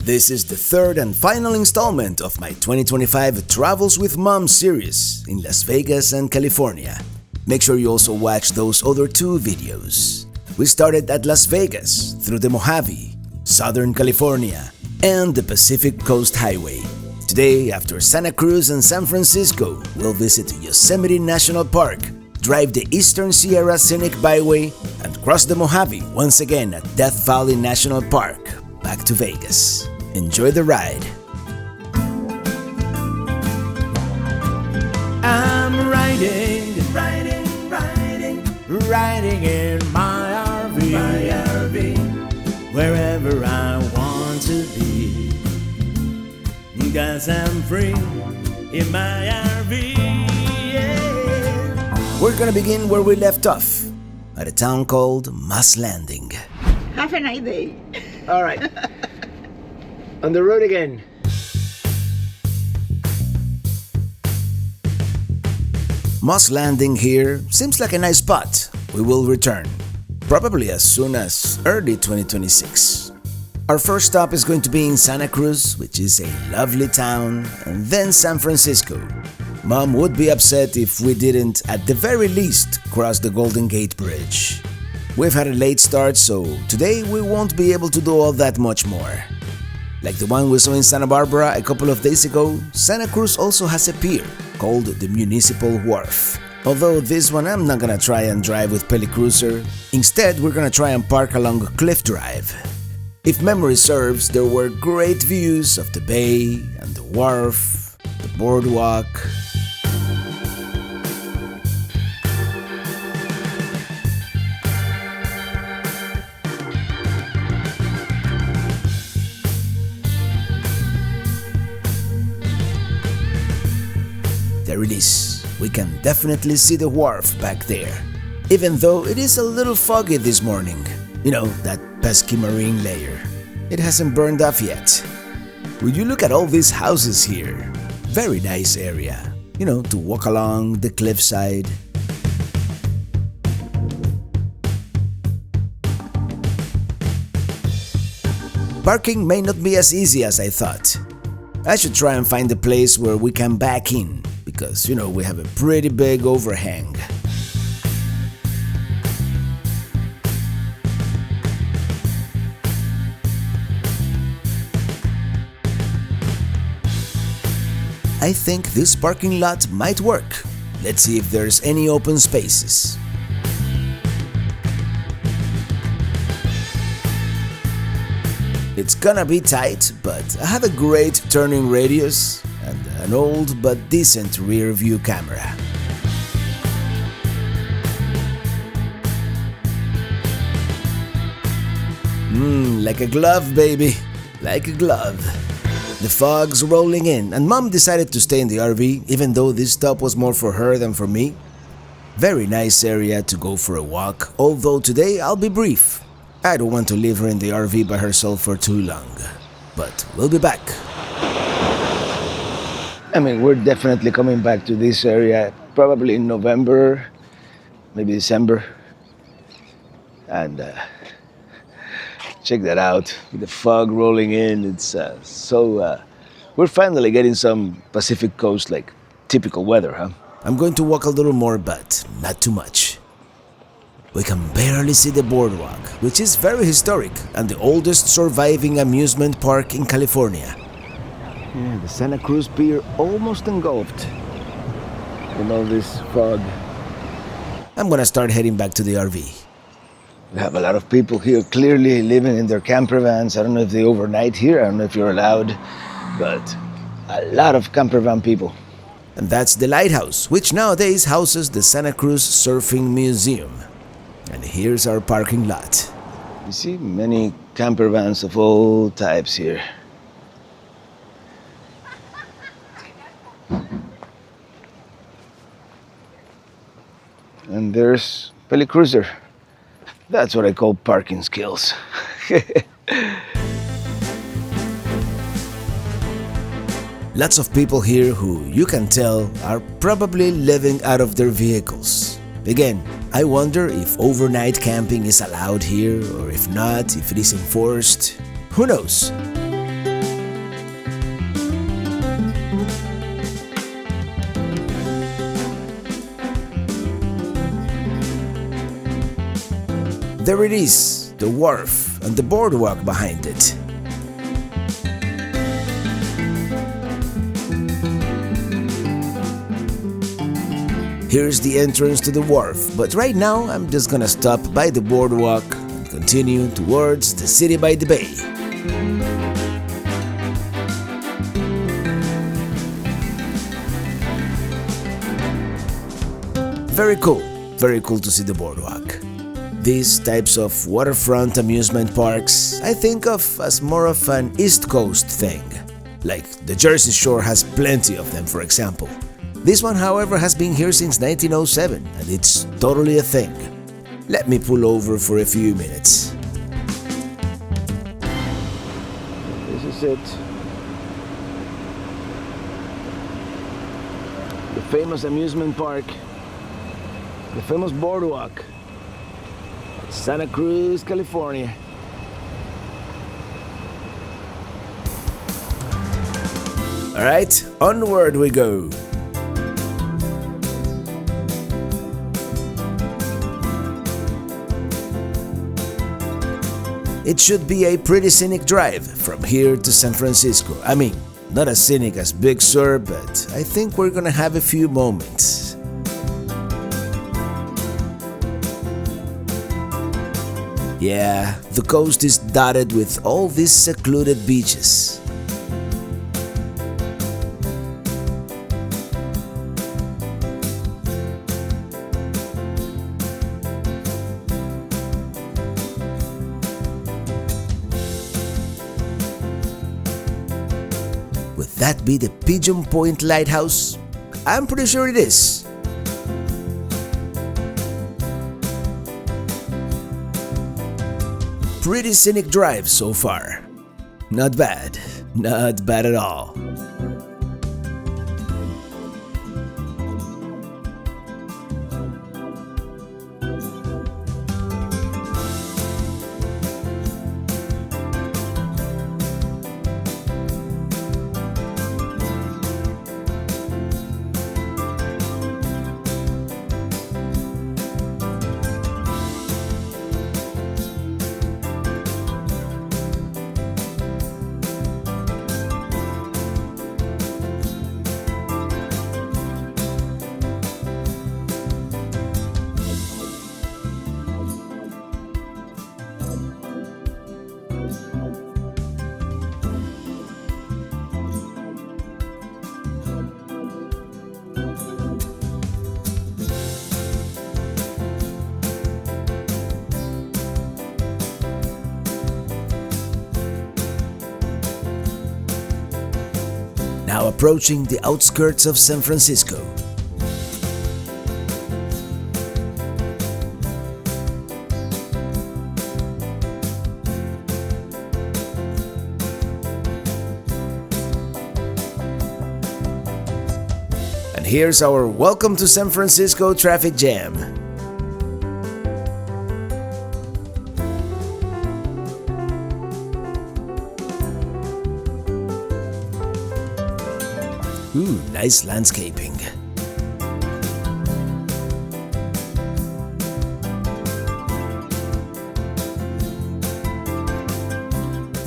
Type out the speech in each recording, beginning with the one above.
This is the third and final installment of my 2025 Travels with Mom series in Las Vegas and California. Make sure you also watch those other two videos. We started at Las Vegas through the Mojave, Southern California, and the Pacific Coast Highway. Today, after Santa Cruz and San Francisco, we'll visit Yosemite National Park, drive the Eastern Sierra Scenic Byway, and cross the Mojave once again at Death Valley National Park, back to Vegas. Enjoy the ride. I'm riding in my RV, wherever I want to be, 'cause I'm free in my RV, yeah. We're gonna begin where we left off, at a town called Moss Landing. Have a nice day. All right. On the road again. Moss Landing here seems like a nice spot. We will return, probably as soon as early 2026. Our first stop is going to be in Santa Cruz, which is a lovely town, and then San Francisco. Mom would be upset if we didn't, at the very least, cross the Golden Gate Bridge. We've had a late start, so today we won't be able to do all that much more. Like the one we saw in Santa Barbara a couple of days ago, Santa Cruz also has a pier called the Municipal Wharf. Although this one I'm not gonna try and drive with Pelicruiser. Instead, we're gonna try and park along Cliff Drive. If memory serves, there were great views of the bay and the wharf, the boardwalk. There it is. We can definitely see the wharf back there, even though it is a little foggy this morning. You know, that pesky marine layer. It hasn't burned off yet. Would you look at all these houses here? Very nice area, you know, to walk along the cliffside. Parking may not be as easy as I thought. I should try and find a place where we can back in, because, you know, we have a pretty big overhang. I think this parking lot might work. Let's see if there's any open spaces. It's gonna be tight, but I have a great turning radius and an old but decent rear view camera. Like a glove, baby. Like a glove. The fog's rolling in, and Mom decided to stay in the RV, even though this stop was more for her than for me. Very nice area to go for a walk, although today I'll be brief. I don't want to leave her in the RV by herself for too long. But we'll be back. I mean, we're definitely coming back to this area probably in November, maybe December. And check that out, with the fog rolling in. It's we're finally getting some Pacific Coast, like, typical weather, huh? I'm going to walk a little more, but not too much. We can barely see the boardwalk, which is very historic and the oldest surviving amusement park in California. Yeah, the Santa Cruz Pier almost engulfed in all this fog. I'm gonna start heading back to the RV. We have a lot of people here clearly living in their camper vans. I don't know if they overnight here, I don't know if you're allowed, but a lot of camper van people. And that's the lighthouse, which nowadays houses the Santa Cruz Surfing Museum. And here's our parking lot. You see many camper vans of all types here. And there's Pelicruiser. That's what I call parking skills. Lots of people here who, you can tell, are probably living out of their vehicles. Again, I wonder if overnight camping is allowed here, or if not, if it is enforced. Who knows? There it is, the wharf and the boardwalk behind it. Here's the entrance to the wharf, but right now I'm just gonna stop by the boardwalk and continue towards the city by the bay. Very cool to see the boardwalk. These types of waterfront amusement parks I think of as more of an East Coast thing. Like the Jersey Shore has plenty of them, for example. This one, however, has been here since 1907 and it's totally a thing. Let me pull over for a few minutes. This is it. The famous amusement park. The famous boardwalk. Santa Cruz, California. Alright, onward we go. It should be a pretty scenic drive from here to San Francisco. I mean, not as scenic as Big Sur, but I think we're gonna have a few moments. Yeah, the coast is dotted with all these secluded beaches. Would that be the Pigeon Point Lighthouse? I'm pretty sure it is. Pretty scenic drive so far. Not bad at all. Now approaching the outskirts of San Francisco. And here's our welcome to San Francisco traffic jam. Ooh, nice landscaping.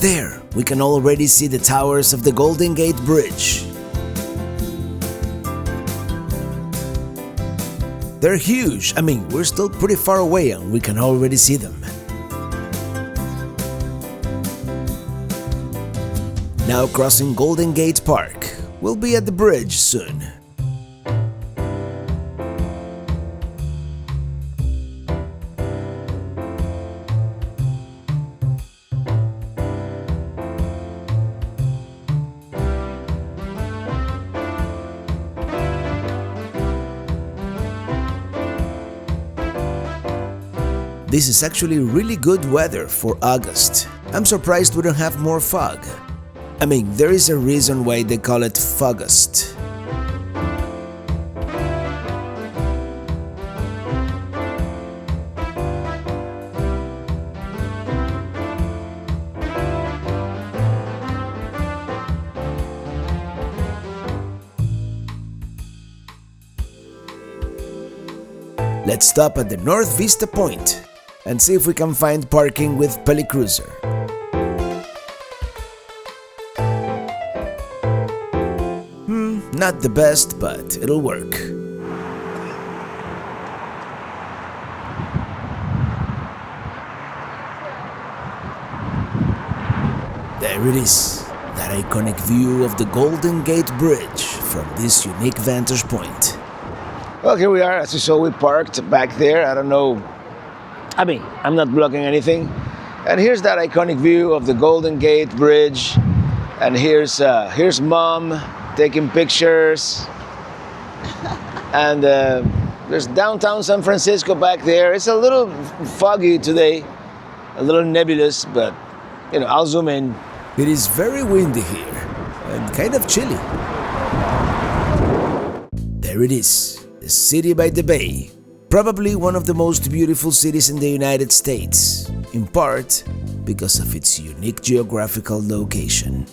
There, we can already see the towers of the Golden Gate Bridge. They're huge. I mean, we're still pretty far away and we can already see them. Now crossing Golden Gate Park. We'll be at the bridge soon. This is actually really good weather for August. I'm surprised we don't have more fog. I mean, there is a reason why they call it Fogust. Let's stop at the North Vista Point. and see if we can find parking with Pelicruiser. Not the best, but it'll work. There it is, that iconic view of the Golden Gate Bridge from this unique vantage point. Well, here we are. As you saw, we parked back there. I don't know. I mean, I'm not blocking anything. And here's that iconic view of the Golden Gate Bridge. And here's Mom taking pictures. And there's downtown San Francisco back there. It's a little foggy today, a little nebulous, but you know, I'll zoom in. It is very windy here and kind of chilly. There it is, the city by the bay. Probably one of the most beautiful cities in the United States, in part because of its unique geographical location.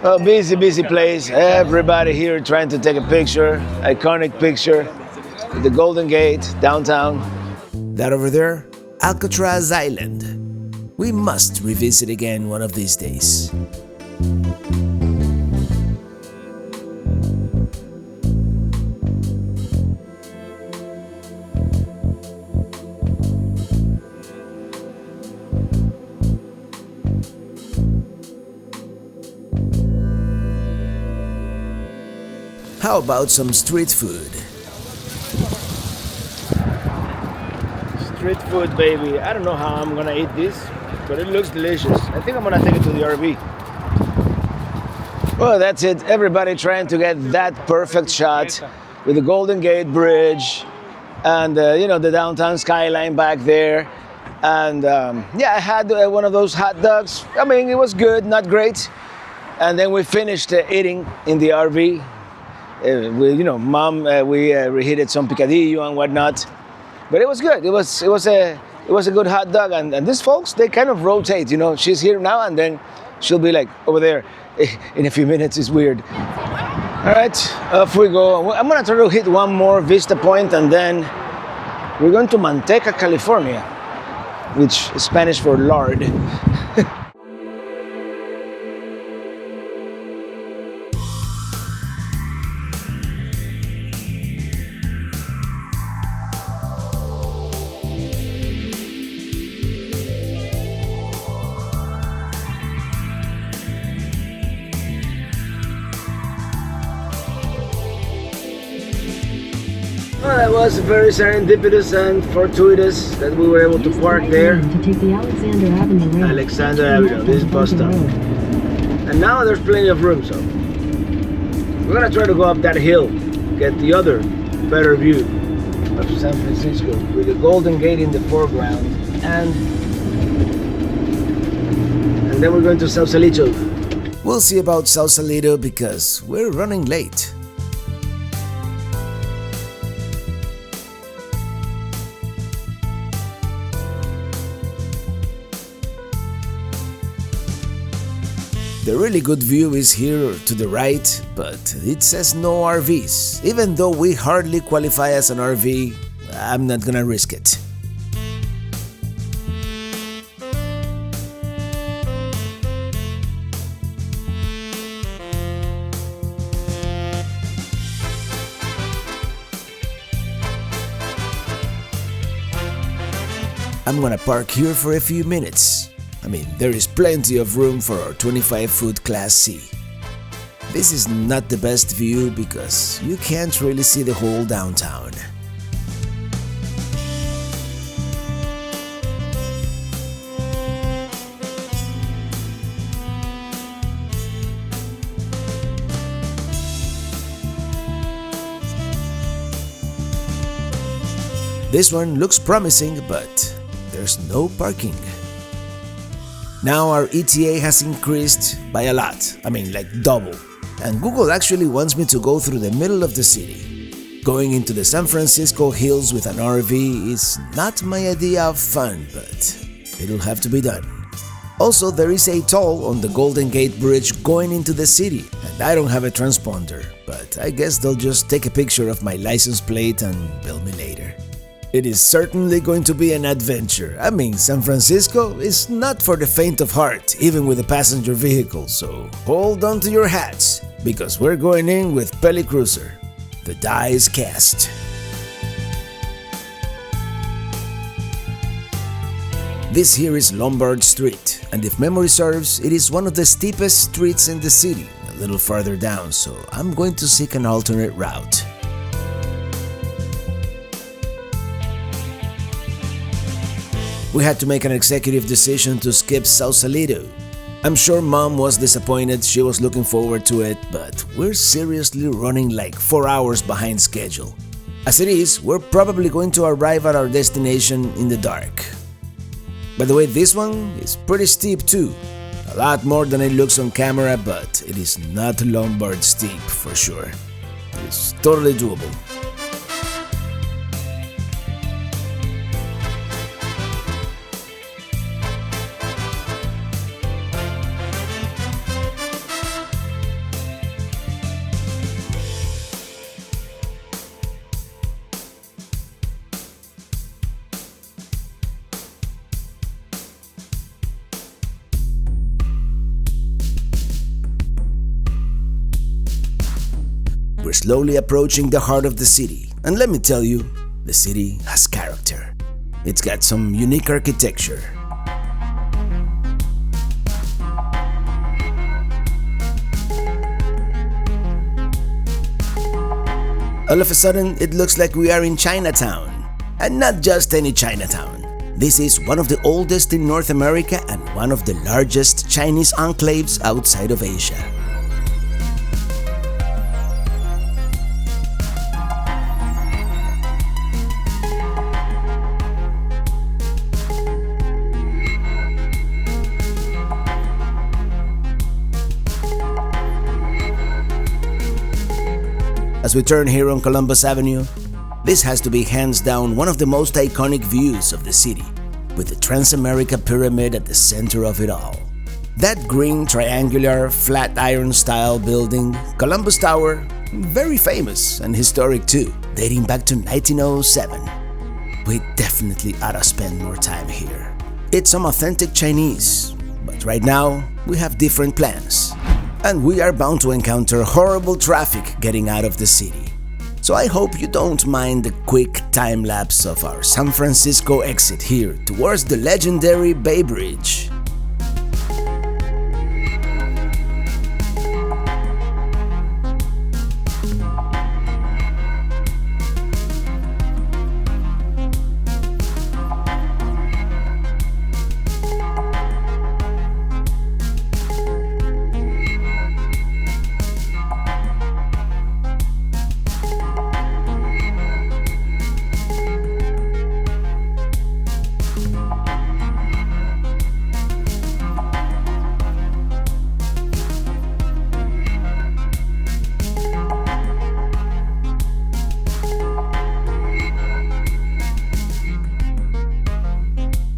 A busy place. Everybody here trying to take a picture, iconic picture. The Golden Gate, downtown. That over there, Alcatraz Island. We must revisit again one of these days. How about some street food? Street food, baby. I don't know how I'm gonna eat this, but it looks delicious. I think I'm gonna take it to the RV. Well, that's it. Everybody trying to get that perfect shot with the Golden Gate Bridge and you know, the downtown skyline back there. And yeah, I had one of those hot dogs. I mean, it was good, not great. And then we finished eating in the RV. You know, Mom, we reheated some picadillo and whatnot. But it was good. It was a good hot dog, and these folks, they kind of rotate. You know, she's here now, and then she'll be like over there in a few minutes. It's weird. All right, off we go. I'm gonna try to hit one more vista point, and then we're going to Manteca, California, which is Spanish for lard. Well, that was very serendipitous and fortuitous that we were able to park there. To take the Alexander Avenue road. Alexander Avenue, this bus stop. And now there's plenty of room, so we're gonna try to go up that hill, get the other better view of San Francisco with the Golden Gate in the foreground, and then we're going to Sausalito. We'll see about Sausalito because we're running late. The really good view is here to the right, but it says no RVs. Even though we hardly qualify as an RV, I'm not gonna risk it. I'm gonna park here for a few minutes. I mean, there is plenty of room for our 25-foot Class C. This is not the best view because you can't really see the whole downtown. This one looks promising, but there's no parking. Now our ETA has increased by a lot, I mean like double. And Google actually wants me to go through the middle of the city. Going into the San Francisco hills with an RV is not my idea of fun, but it'll have to be done. Also, there is a toll on the Golden Gate Bridge going into the city, and I don't have a transponder, but I guess they'll just take a picture of my license plate and bill me later. It is certainly going to be an adventure. I mean, San Francisco is not for the faint of heart, even with a passenger vehicle, so hold on to your hats, because we're going in with Peli Cruiser. The die is cast. This here is Lombard Street, and if memory serves, it is one of the steepest streets in the city, a little farther down, so I'm going to seek an alternate route. We had to make an executive decision to skip Sausalito. I'm sure Mom was disappointed, she was looking forward to it, but we're seriously running like 4 hours behind schedule. As it is, we're probably going to arrive at our destination in the dark. By the way, this one is pretty steep too. A lot more than it looks on camera, but it is not Lombard steep for sure. It's totally doable. We're slowly approaching the heart of the city, and let me tell you, the city has character. It's got some unique architecture. All of a sudden, it looks like we are in Chinatown. And not just any Chinatown. This is one of the oldest in North America and one of the largest Chinese enclaves outside of Asia. As we turn here on Columbus Avenue, this has to be hands down one of the most iconic views of the city, with the Transamerica Pyramid at the center of it all. That green triangular Flatiron style building, Columbus Tower, very famous and historic too, dating back to 1907. We definitely ought to spend more time here. It's some authentic Chinese, but right now we have different plans. And we are bound to encounter horrible traffic getting out of the city. So I hope you don't mind the quick time-lapse of our San Francisco exit here towards the legendary Bay Bridge.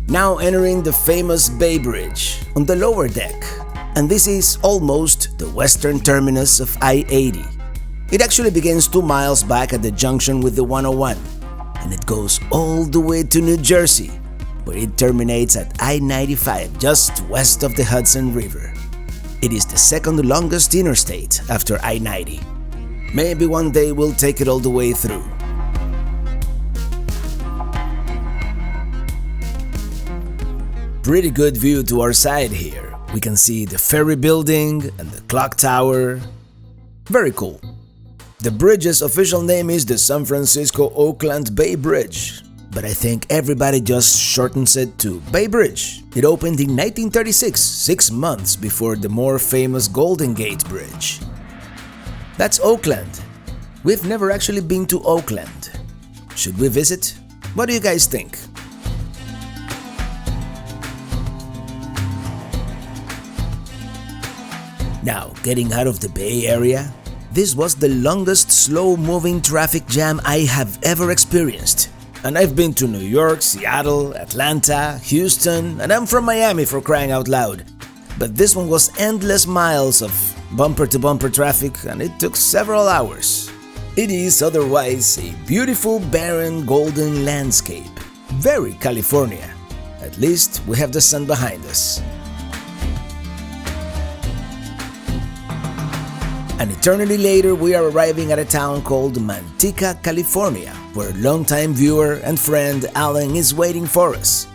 Now entering the famous Bay Bridge on the lower deck, and this is almost the western terminus of I-80. It actually begins 2 miles back at the junction with the 101, and it goes all the way to New Jersey, where it terminates at I-95 just west of the Hudson River. It is the second longest interstate after I-90. Maybe one day we'll take it all the way through. Pretty good view to our side here. We can see the ferry building and the clock tower. Very cool. The bridge's official name is the San Francisco-Oakland Bay Bridge, but I think everybody just shortens it to Bay Bridge. It opened in 1936, 6 months before the more famous Golden Gate Bridge. That's Oakland. We've never actually been to Oakland. Should we visit? What do you guys think? Now, getting out of the Bay Area, this was the longest slow-moving traffic jam I have ever experienced. And I've been to New York, Seattle, Atlanta, Houston, and I'm from Miami for crying out loud. But this one was endless miles of bumper-to-bumper traffic, and it took several hours. It is otherwise a beautiful, barren, golden landscape. Very California. At least we have the sun behind us. An eternity later, we are arriving at a town called Manteca, California, where longtime viewer and friend Alan is waiting for us.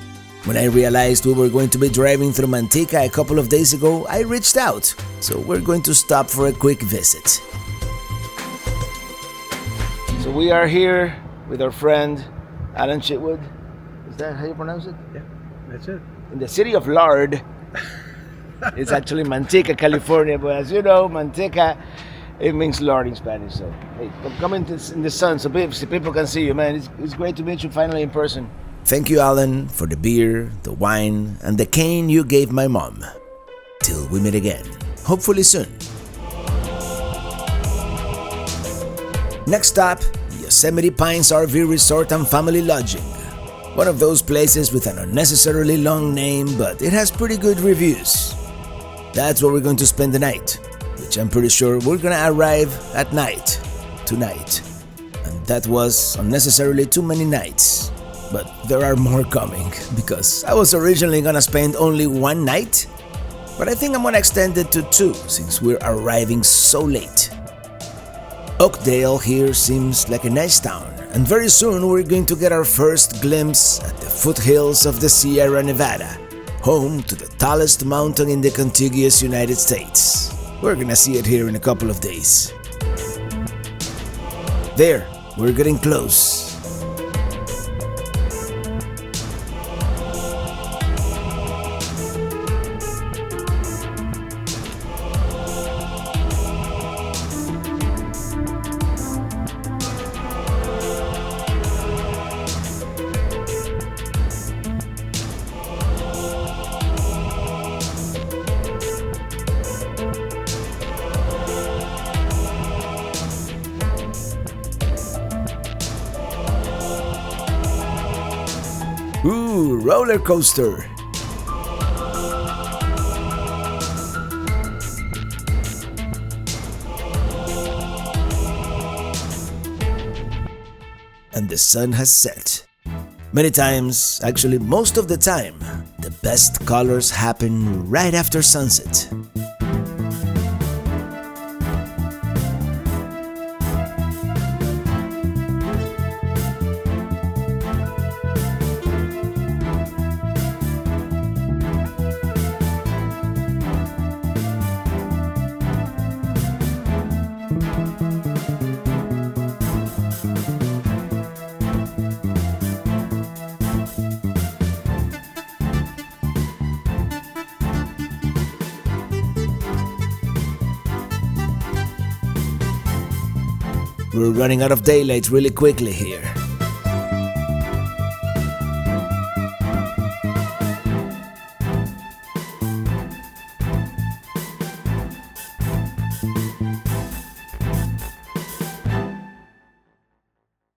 When I realized we were going to be driving through Manteca a couple of days ago, I reached out, so we're going to stop for a quick visit. So we are here with our friend Alan Chitwood. Is that how you pronounce it? Yeah, that's it. In the city of Lard. It's actually Manteca, California, but as you know, Manteca, it means lard in Spanish. So, hey, come in the sun so people can see you, man. It's great to meet you finally in person. Thank you, Alan, for the beer, the wine, and the cane you gave my mom. Till we meet again, hopefully soon. Next stop, Yosemite Pines RV Resort and Family Lodging. One of those places with an unnecessarily long name, but it has pretty good reviews. That's where we're going to spend the night, which I'm pretty sure we're gonna arrive at night, tonight. And that was unnecessarily too many nights. But there are more coming, because I was originally gonna spend only one night, but I think I'm gonna extend it to two since we're arriving so late. Oakdale here seems like a nice town, and very soon we're going to get our first glimpse at the foothills of the Sierra Nevada, home to the tallest mountain in the contiguous United States. We're gonna see it here in a couple of days. There, we're getting close. Ooh, roller coaster! And the sun has set. Many times, actually most of the time, the best colors happen right after sunset. We're running out of daylight really quickly here.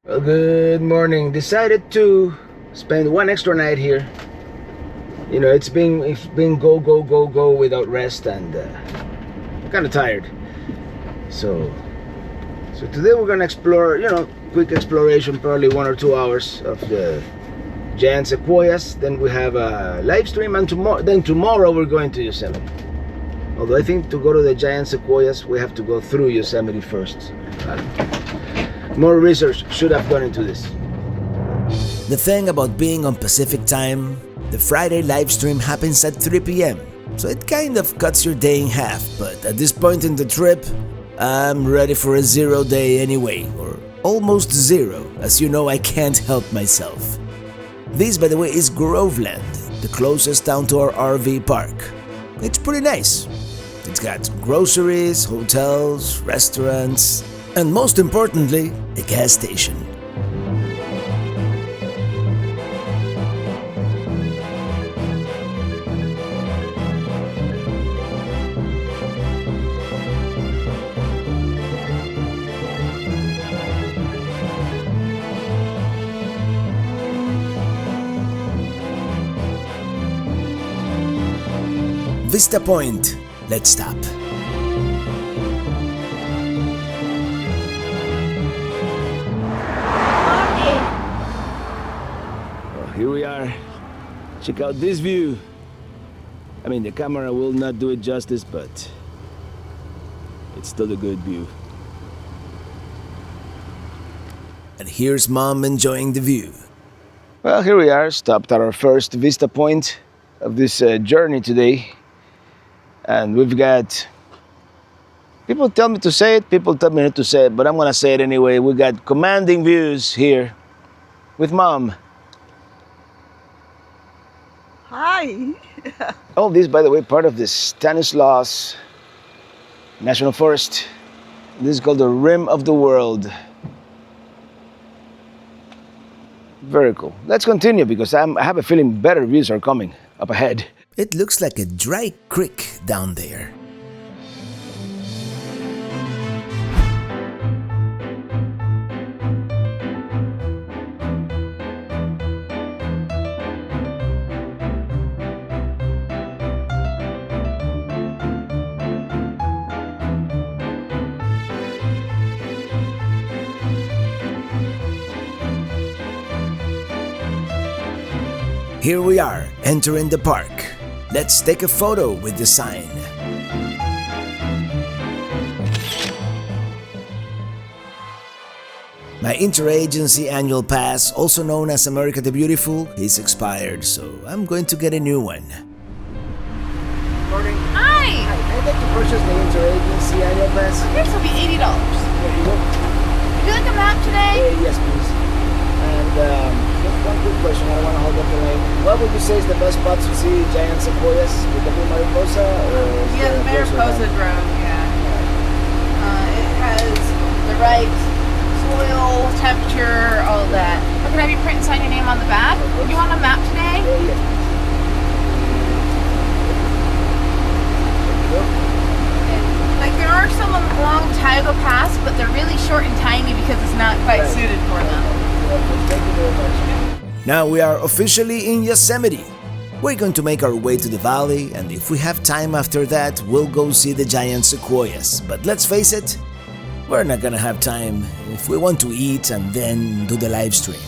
Well, good morning. Decided to spend one extra night here. You know, it's been go go go go without rest, and I'm kind of tired. So today we're gonna explore, you know, quick exploration, probably 1 or 2 hours of the giant sequoias. Then we have a live stream, and tomorrow we're going to Yosemite. Although I think to go to the giant sequoias we have to go through Yosemite first. More research should have gone into this. The thing about being on Pacific time, the Friday live stream happens at 3 p.m. So it kind of cuts your day in half, but at this point in the trip, I'm ready for a 0 day anyway, or almost zero, as you know I can't help myself. This, by the way, is Groveland, the closest town to our RV park. It's pretty nice. It's got groceries, hotels, restaurants, and most importantly, a gas station. Vista Point. Let's stop. Well, here we are. Check out this view. I mean, the camera will not do it justice, but it's still a good view. And here's Mom enjoying the view. Well, here we are, stopped at our first Vista Point of this journey today. And we've got... People tell me to say it, people tell me not to say it, but I'm gonna say it anyway. We got commanding views here with Mom. Hi. All this, by the way, part of the Stanislaus National Forest. This is called the Rim of the World. Very cool. Let's continue because I have a feeling better views are coming up ahead. It looks like a dry creek down there. Here we are, entering the park. Let's take a photo with the sign. My interagency annual pass, also known as America the Beautiful, is expired, so I'm going to get a new one. Morning. Hi! I'd like to purchase the interagency annual pass. Yours will be $80. There you go. Would you like a map today? Yes, please. And just one quick question, I don't want to hold up the line. What would you say is the best spot to see giant sequoias? Would that be Mariposa or? Yeah, the Mariposa Grove, yeah. It has the right soil, temperature, all of that. Or can I have you print and sign your name on the back? You want a map today? Yes. Like there are some along Tioga Pass, but they're really short and tiny because it's not quite suited for them. Thank you very much. Now we are officially in Yosemite. We're going to make our way to the valley, and if we have time after that, we'll go see the giant sequoias. But let's face it, we're not gonna have time if we want to eat and then do the live stream.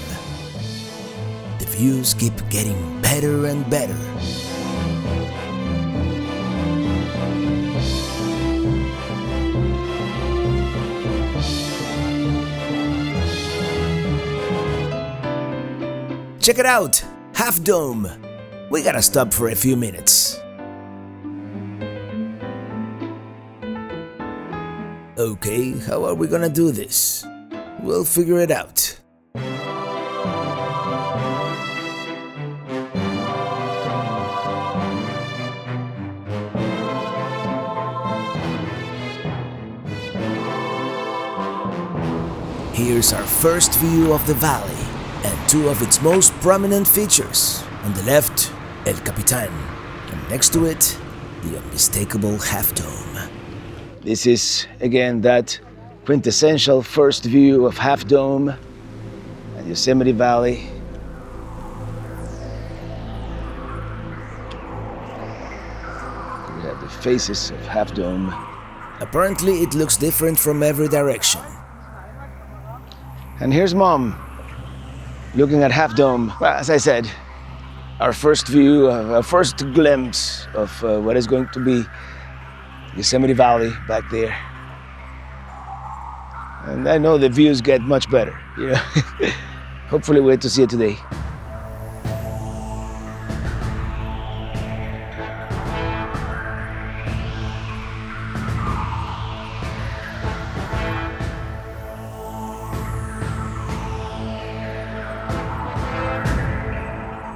The views keep getting better and better. Check it out! Half Dome! We gotta stop for a few minutes. Okay, how are we gonna do this? We'll figure it out. Here's our first view of the valley and two of its most prominent features. On the left, El Capitan, and next to it, the unmistakable Half Dome. This is, again, that quintessential first view of Half Dome and Yosemite Valley. We have the faces of Half Dome. Apparently, it looks different from every direction. And here's Mom, looking at Half Dome. Well, as I said, our first view, our first glimpse of what is going to be Yosemite Valley back there. And I know the views get much better, you know. Hopefully we get to see it today.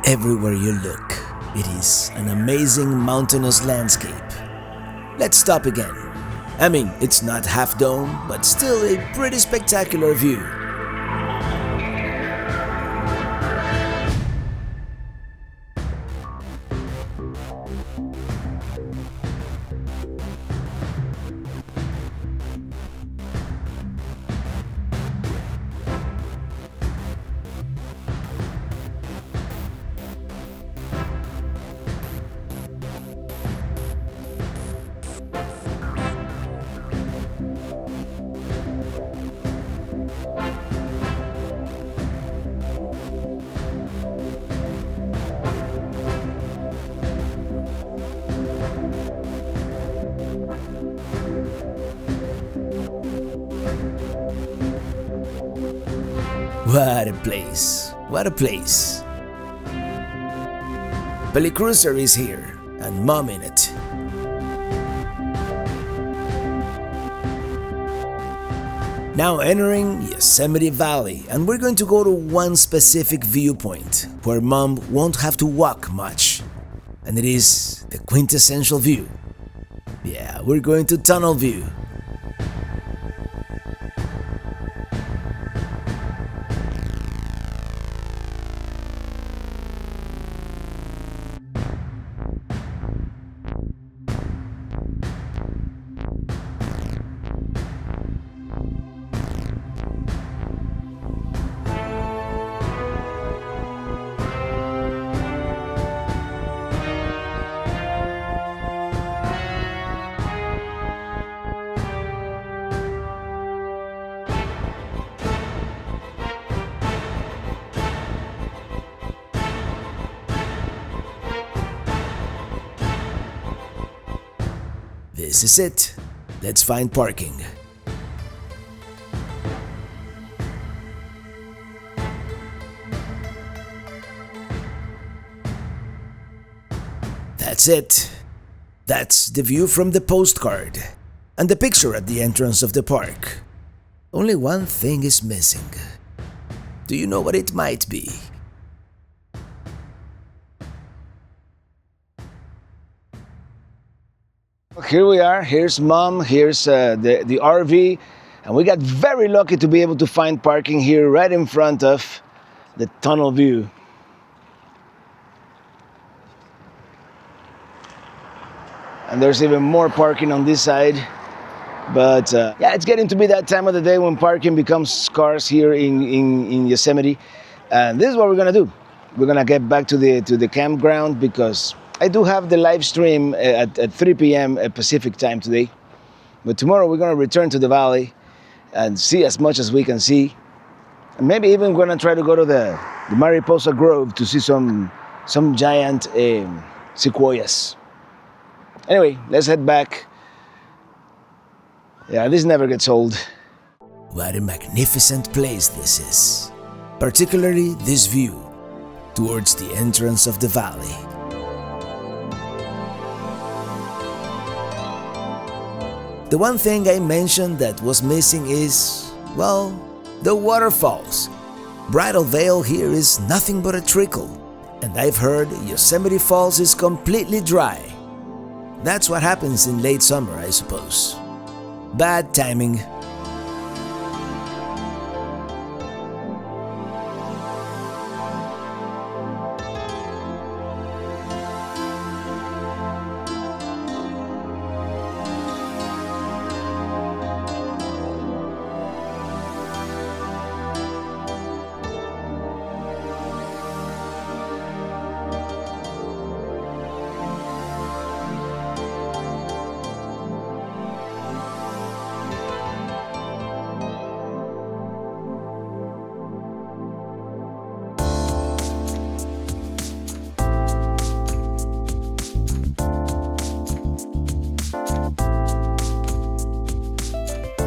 Everywhere you look, it is an amazing mountainous landscape. Let's stop again. I mean, it's not Half Dome, but still a pretty spectacular view. What a place, what a place. Pelicruiser is here, and Mom in it. Now entering Yosemite Valley, and we're going to go to one specific viewpoint where Mom won't have to walk much, and it is the quintessential view. Yeah, we're going to Tunnel View. This is it. Let's find parking. That's it. That's the view from the postcard and the picture at the entrance of the park. Only one thing is missing. Do you know what it might be? Here we are, here's Mom, here's the RV, and we got very lucky to be able to find parking here right in front of the tunnel view. And there's even more parking on this side, but yeah, it's getting to be that time of the day when parking becomes scarce here in Yosemite. And this is what we're gonna do. We're gonna get back to the campground because I do have the live stream at 3 p.m. Pacific time today. But tomorrow we're going to return to the valley and see as much as we can see. And maybe even going to try to go to the Mariposa Grove to see some giant sequoias. Anyway, let's head back. Yeah, this never gets old. What a magnificent place this is. Particularly this view towards the entrance of the valley. The one thing I mentioned that was missing is, well, the waterfalls. Bridal Veil here is nothing but a trickle, and I've heard Yosemite Falls is completely dry. That's what happens in late summer, I suppose. Bad timing.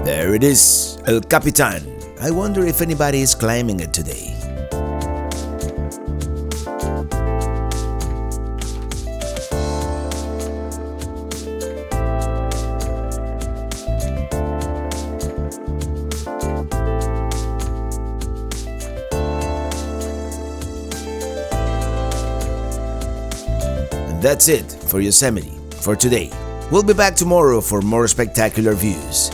There it is, El Capitan. I wonder if anybody is climbing it today. And that's it for Yosemite for today. We'll be back tomorrow for more spectacular views.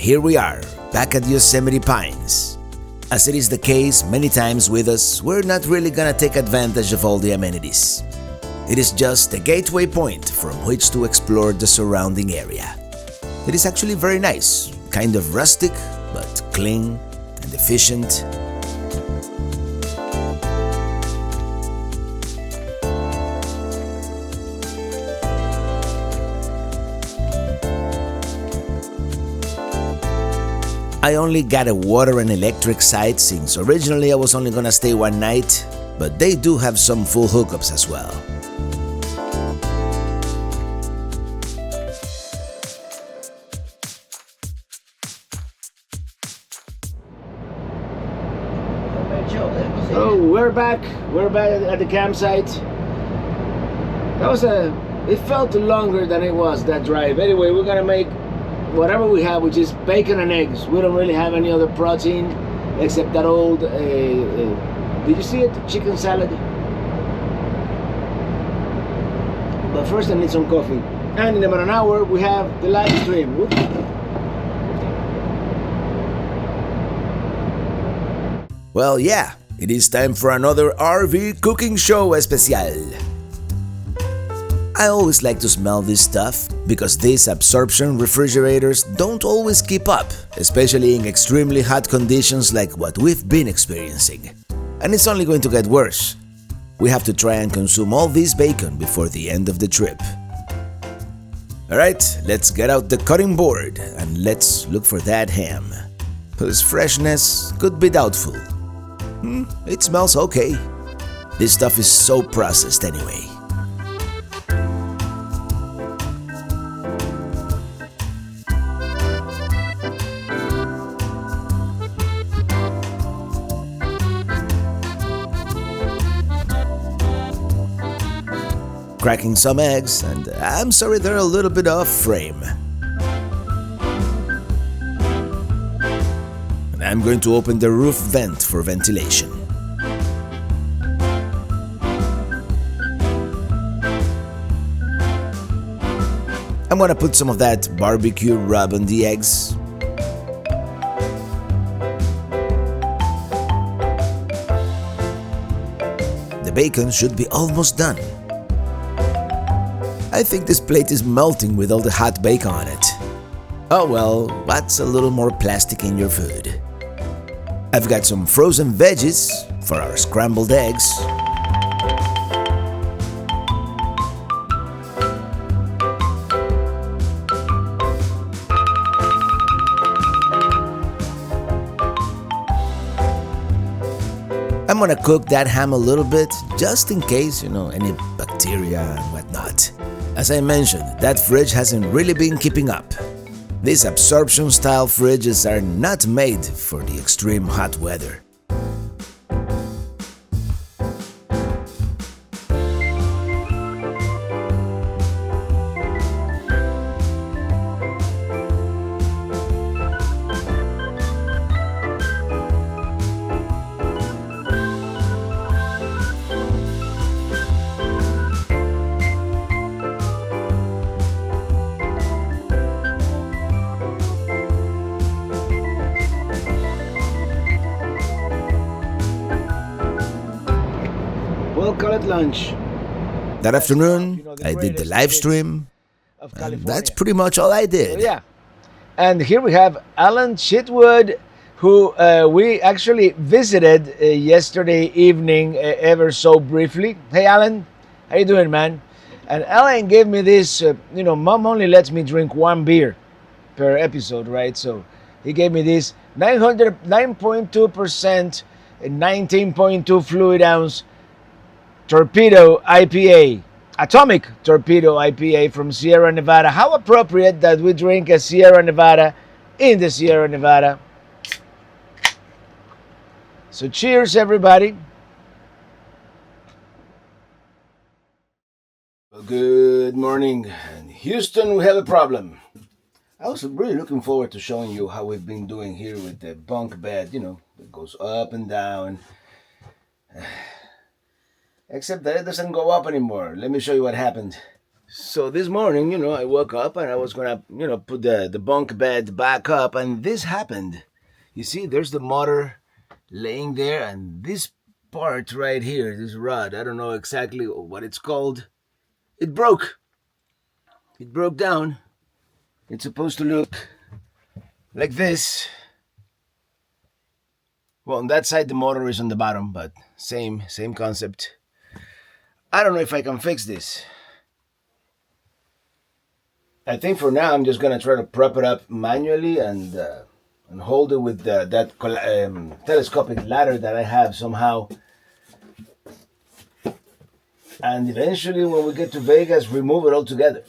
here we are, back at Yosemite Pines. As it is the case many times with us, we're not really gonna take advantage of all the amenities. It is just a gateway point from which to explore the surrounding area. It is actually very nice, kind of rustic, but clean and efficient. I only got a water and electric site since originally I was only gonna stay one night, but they do have some full hookups as well. So we're back. We're back at the campsite. It felt longer than it was, that drive. Anyway, we're gonna make whatever we have, which is bacon and eggs. We don't really have any other protein except that old, did you see it? Chicken salad. But first I need some coffee. And in about an hour we have the live stream. Whoop. Well, yeah, it is time for another RV cooking show especial. I always like to smell this stuff because these absorption refrigerators don't always keep up, especially in extremely hot conditions like what we've been experiencing. And it's only going to get worse. We have to try and consume all this bacon before the end of the trip. Alright, let's get out the cutting board and let's look for that ham, whose freshness could be doubtful. It smells okay. This stuff is so processed anyway. Cracking some eggs, and I'm sorry they're a little bit off frame. And I'm going to open the roof vent for ventilation. I'm gonna put some of that barbecue rub on the eggs. The bacon should be almost done. I think this plate is melting with all the hot bacon on it. Oh well, that's a little more plastic in your food. I've got some frozen veggies for our scrambled eggs. I'm gonna cook that ham a little bit, just in case, any bacteria and whatnot. As I mentioned, that fridge hasn't really been keeping up. These absorption style fridges are not made for the extreme hot weather. We'll call it lunch. That afternoon, I did the live stream, and that's pretty much all I did. Yeah. And here we have Alan Chitwood, who we actually visited yesterday evening ever so briefly. Hey, Alan. How you doing, man? And Alan gave me this, Mom only lets me drink one beer per episode, right? So he gave me this 9.2% and 19.2 fluid ounce Torpedo IPA, Atomic Torpedo IPA from Sierra Nevada. How appropriate that we drink a Sierra Nevada in the Sierra Nevada. So cheers, everybody. Well, good morning. In Houston, we have a problem. I was really looking forward to showing you how we've been doing here with the bunk bed, that goes up and down. Except that it doesn't go up anymore. Let me show you what happened. So this morning, I woke up and I was gonna, put the bunk bed back up, and this happened. You see, there's the motor laying there, and this part right here, this rod, I don't know exactly what it's called. It broke. It broke down. It's supposed to look like this. Well, on that side the motor is on the bottom, but same concept. I don't know if I can fix this. I think for now I'm just gonna try to prop it up manually and hold it with that telescopic ladder that I have somehow. And eventually, when we get to Vegas, remove it all together.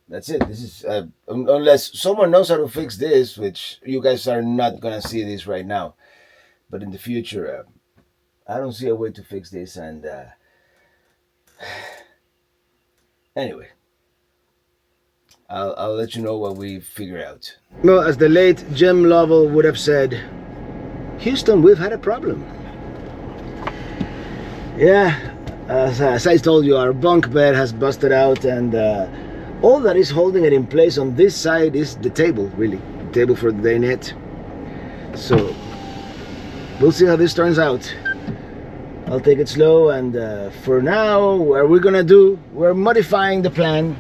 That's it. This is unless someone knows how to fix this, which you guys are not gonna see this right now, but in the future, I don't see a way to fix this. And anyway, I'll let you know what we figure out. Well, as the late Jim Lovell would have said, Houston, we've had a problem. Yeah, as I told you, our bunk bed has busted out, and all that is holding it in place on this side is the table, really. The table for the dinette. So, we'll see how this turns out. I'll take it slow, and for now, what we're gonna do, we're modifying the plan.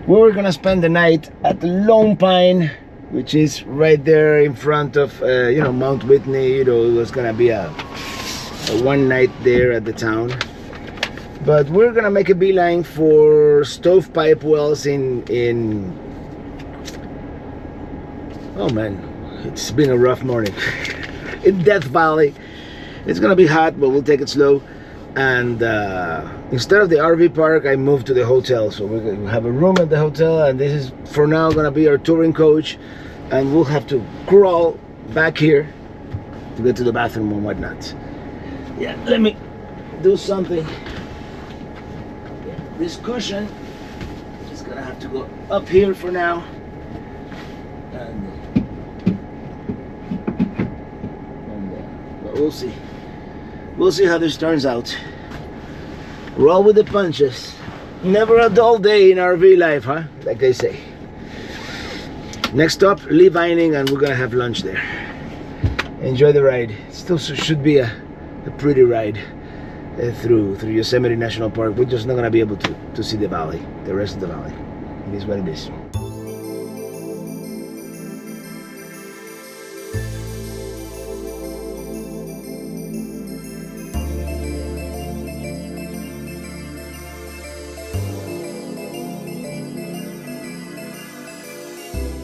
We're gonna spend the night at the Lone Pine, which is right there in front of, Mount Whitney. It was gonna be a one night there at the town. But we're gonna make a beeline for Stovepipe Wells in oh man, it's been a rough morning. In Death Valley. It's gonna be hot, but we'll take it slow. And instead of the RV park, I moved to the hotel. So we're gonna have a room at the hotel, and this is for now gonna be our touring coach. And we'll have to crawl back here to get to the bathroom and whatnot. Yeah, let me do something. This cushion is gonna have to go up here for now. But we'll see. We'll see how this turns out. Roll with the punches. Never a dull day in RV life, huh? Like they say. Next stop, Lee Vining, and we're gonna have lunch there. Enjoy the ride. It still should be a pretty ride through Yosemite National Park. We're just not gonna be able to see the valley, the rest of the valley. It is what it is.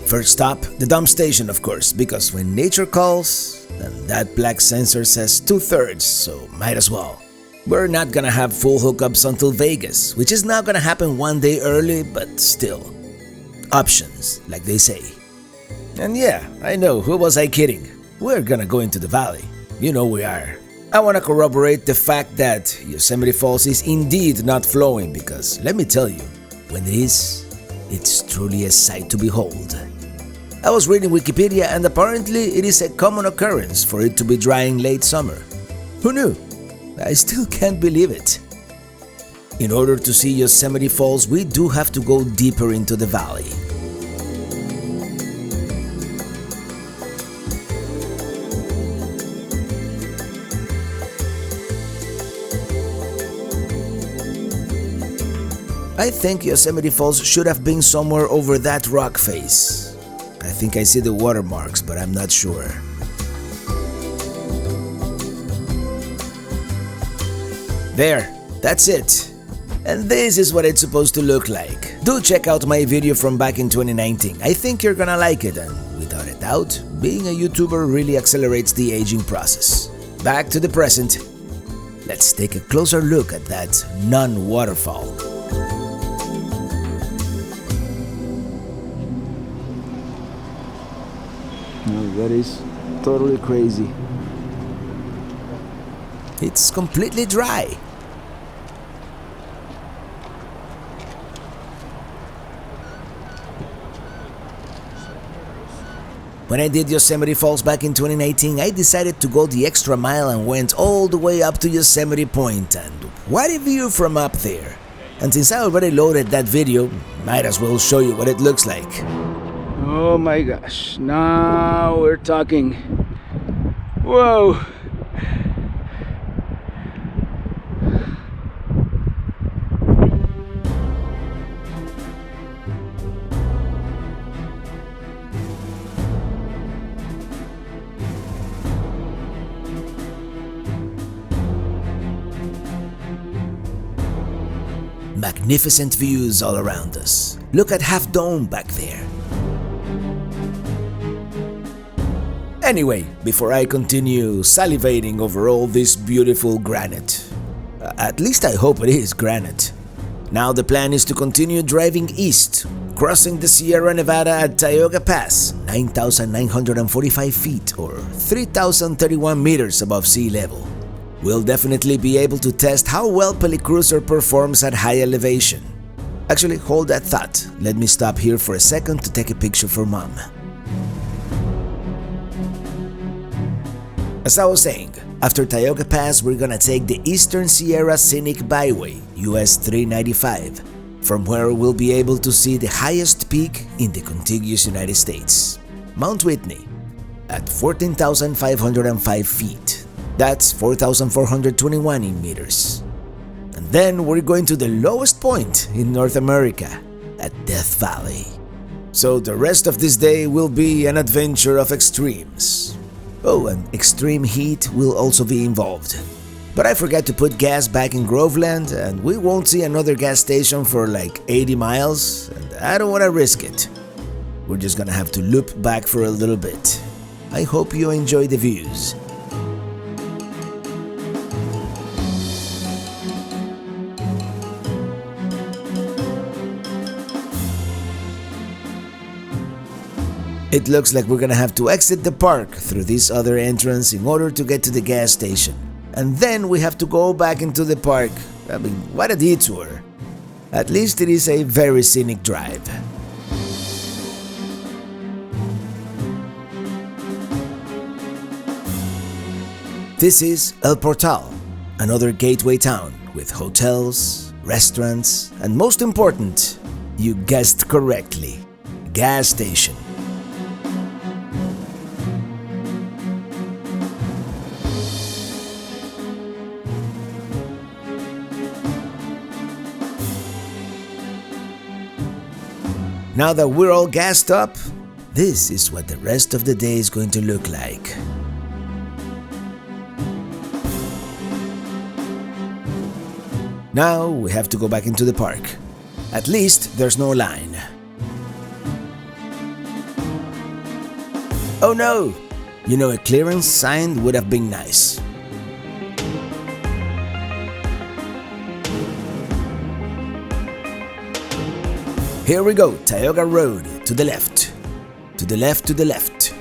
First stop, the dump station, of course, because when nature calls, then that black sensor says 2/3, so might as well. We're not gonna have full hookups until Vegas, which is now gonna happen one day early, but still. Options, like they say. And yeah, I know, who was I kidding? We're gonna go into the valley. You know we are. I wanna corroborate the fact that Yosemite Falls is indeed not flowing, because let me tell you, when it is, it's truly a sight to behold. I was reading Wikipedia, and apparently it is a common occurrence for it to be dry in late summer. Who knew? I still can't believe it. In order to see Yosemite Falls, we do have to go deeper into the valley. I think Yosemite Falls should have been somewhere over that rock face. I think I see the watermarks, but I'm not sure. There, that's it. And this is what it's supposed to look like. Do check out my video from back in 2019. I think you're gonna like it, and without a doubt, being a YouTuber really accelerates the aging process. Back to the present. Let's take a closer look at that non-waterfall. That is totally crazy. It's completely dry. When I did Yosemite Falls back in 2019, I decided to go the extra mile and went all the way up to Yosemite Point, and what a view from up there! And since I already loaded that video, might as well show you what it looks like. Oh my gosh, now we're talking. Whoa! Magnificent views all around us. Look at Half Dome back there. Anyway, before I continue salivating over all this beautiful granite, at least I hope it is granite, now the plan is to continue driving east, crossing the Sierra Nevada at Tioga Pass, 9,945 feet or 3,031 meters above sea level. We'll definitely be able to test how well Pelicruiser performs at high elevation. Actually, hold that thought. Let me stop here for a second to take a picture for Mom. As I was saying, after Tioga Pass, we're gonna take the Eastern Sierra Scenic Byway, US 395, from where we'll be able to see the highest peak in the contiguous United States, Mount Whitney, at 14,505 feet. That's 4,421 in meters. And then we're going to the lowest point in North America, at Death Valley. So the rest of this day will be an adventure of extremes. Oh, and extreme heat will also be involved. But I forgot to put gas back in Groveland, and we won't see another gas station for like 80 miles, and I don't want to risk it. We're just gonna have to loop back for a little bit. I hope you enjoy the views. It looks like we're gonna have to exit the park through this other entrance in order to get to the gas station. And then we have to go back into the park. I mean, what a detour. At least it is a very scenic drive. This is El Portal, another gateway town with hotels, restaurants, and most important, you guessed correctly, gas station. Now that we're all gassed up, this is what the rest of the day is going to look like. Now we have to go back into the park. At least there's no line. Oh no! You know, a clearance sign would have been nice. Here we go, Tioga Road, to the left. To the left, to the left.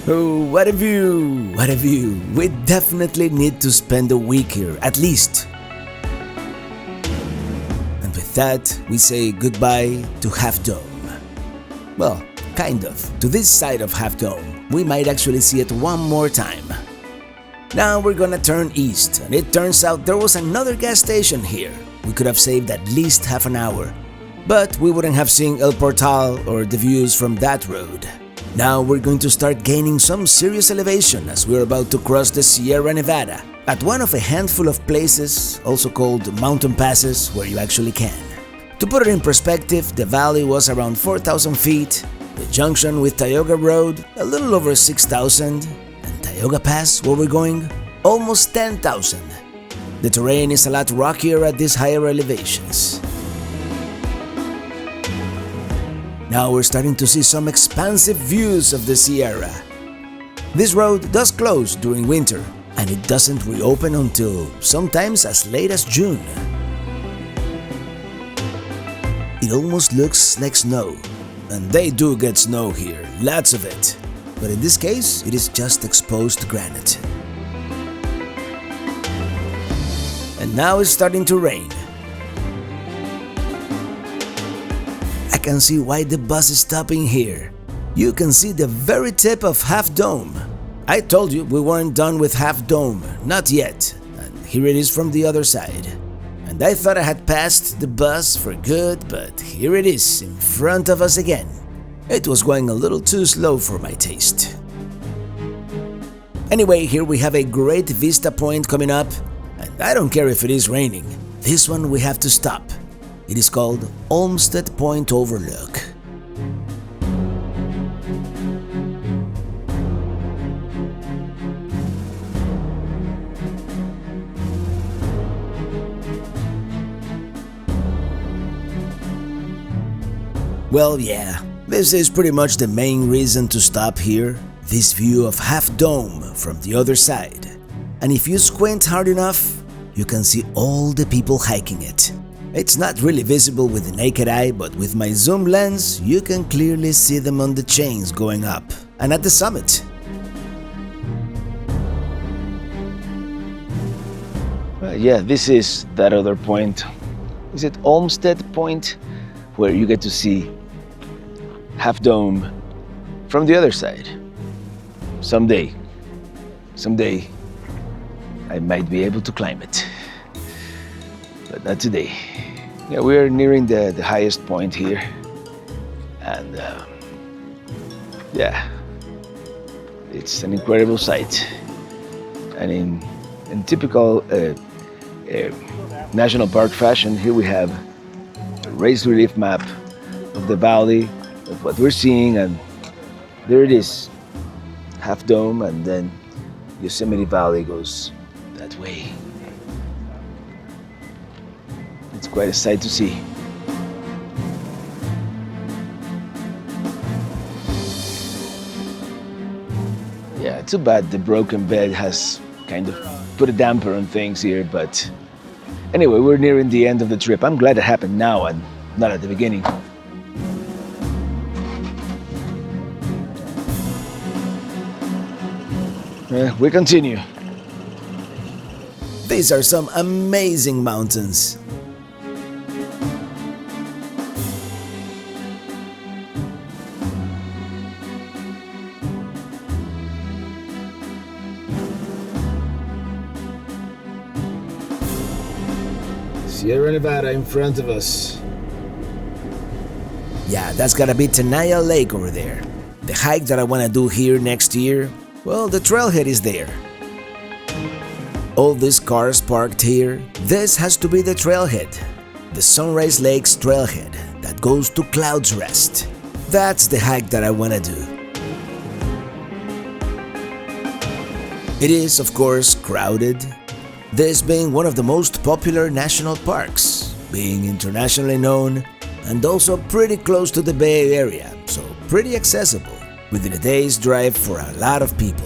Oh, what a view! What a view! We definitely need to spend a week here, at least. And with that, we say goodbye to Half Dome. Well, kind of. To this side of Half Dome, we might actually see it one more time. Now we're gonna turn east, and it turns out there was another gas station here. We could have saved at least half an hour, but we wouldn't have seen El Portal or the views from that road. Now we're going to start gaining some serious elevation as we're about to cross the Sierra Nevada, at one of a handful of places, also called mountain passes, where you actually can. To put it in perspective, the valley was around 4,000 feet, the junction with Tioga Road a little over 6,000, and Tioga Pass, where we're going, almost 10,000. The terrain is a lot rockier at these higher elevations. Now we're starting to see some expansive views of the Sierra. This road does close during winter, and it doesn't reopen until sometimes as late as June. It almost looks like snow, and they do get snow here, lots of it. But in this case, it is just exposed granite. And now it's starting to rain. I can see why the bus is stopping here. You can see the very tip of Half Dome. I told you we weren't done with Half Dome, not yet, and here it is from the other side. And I thought I had passed the bus for good, but here it is in front of us again. It was going a little too slow for my taste. Anyway, here we have a great vista point coming up, and I don't care if it is raining. This one we have to stop. It is called Olmsted Point Overlook. Well, yeah, this is pretty much the main reason to stop here. This view of Half Dome from the other side. And if you squint hard enough, you can see all the people hiking it. It's not really visible with the naked eye, but with my zoom lens, you can clearly see them on the chains going up and at the summit. Yeah, this is that other point. Is it Olmsted Point? Where you get to see Half Dome from the other side. Someday I might be able to climb it, but not today. Yeah, we are nearing the highest point here, and yeah, it's an incredible sight. And in typical national park fashion, here we have a raised relief map of the valley, of what we're seeing, and there it is, Half Dome, and then Yosemite Valley goes that way. It's quite a sight to see. Yeah, too bad the broken bed has kind of put a damper on things here, but anyway, we're nearing the end of the trip. I'm glad it happened now and not at the beginning. We continue. These are some amazing mountains. Sierra Nevada in front of us. Yeah, that's gotta be Tenaya Lake over there. The hike that I wanna do here next year, well, the trailhead is there. All these cars parked here, this has to be the trailhead. The Sunrise Lakes trailhead that goes to Clouds Rest. That's the hike that I wanna do. It is, of course, crowded. This being one of the most popular national parks, being internationally known, and also pretty close to the Bay Area, so pretty accessible, within a day's drive for a lot of people.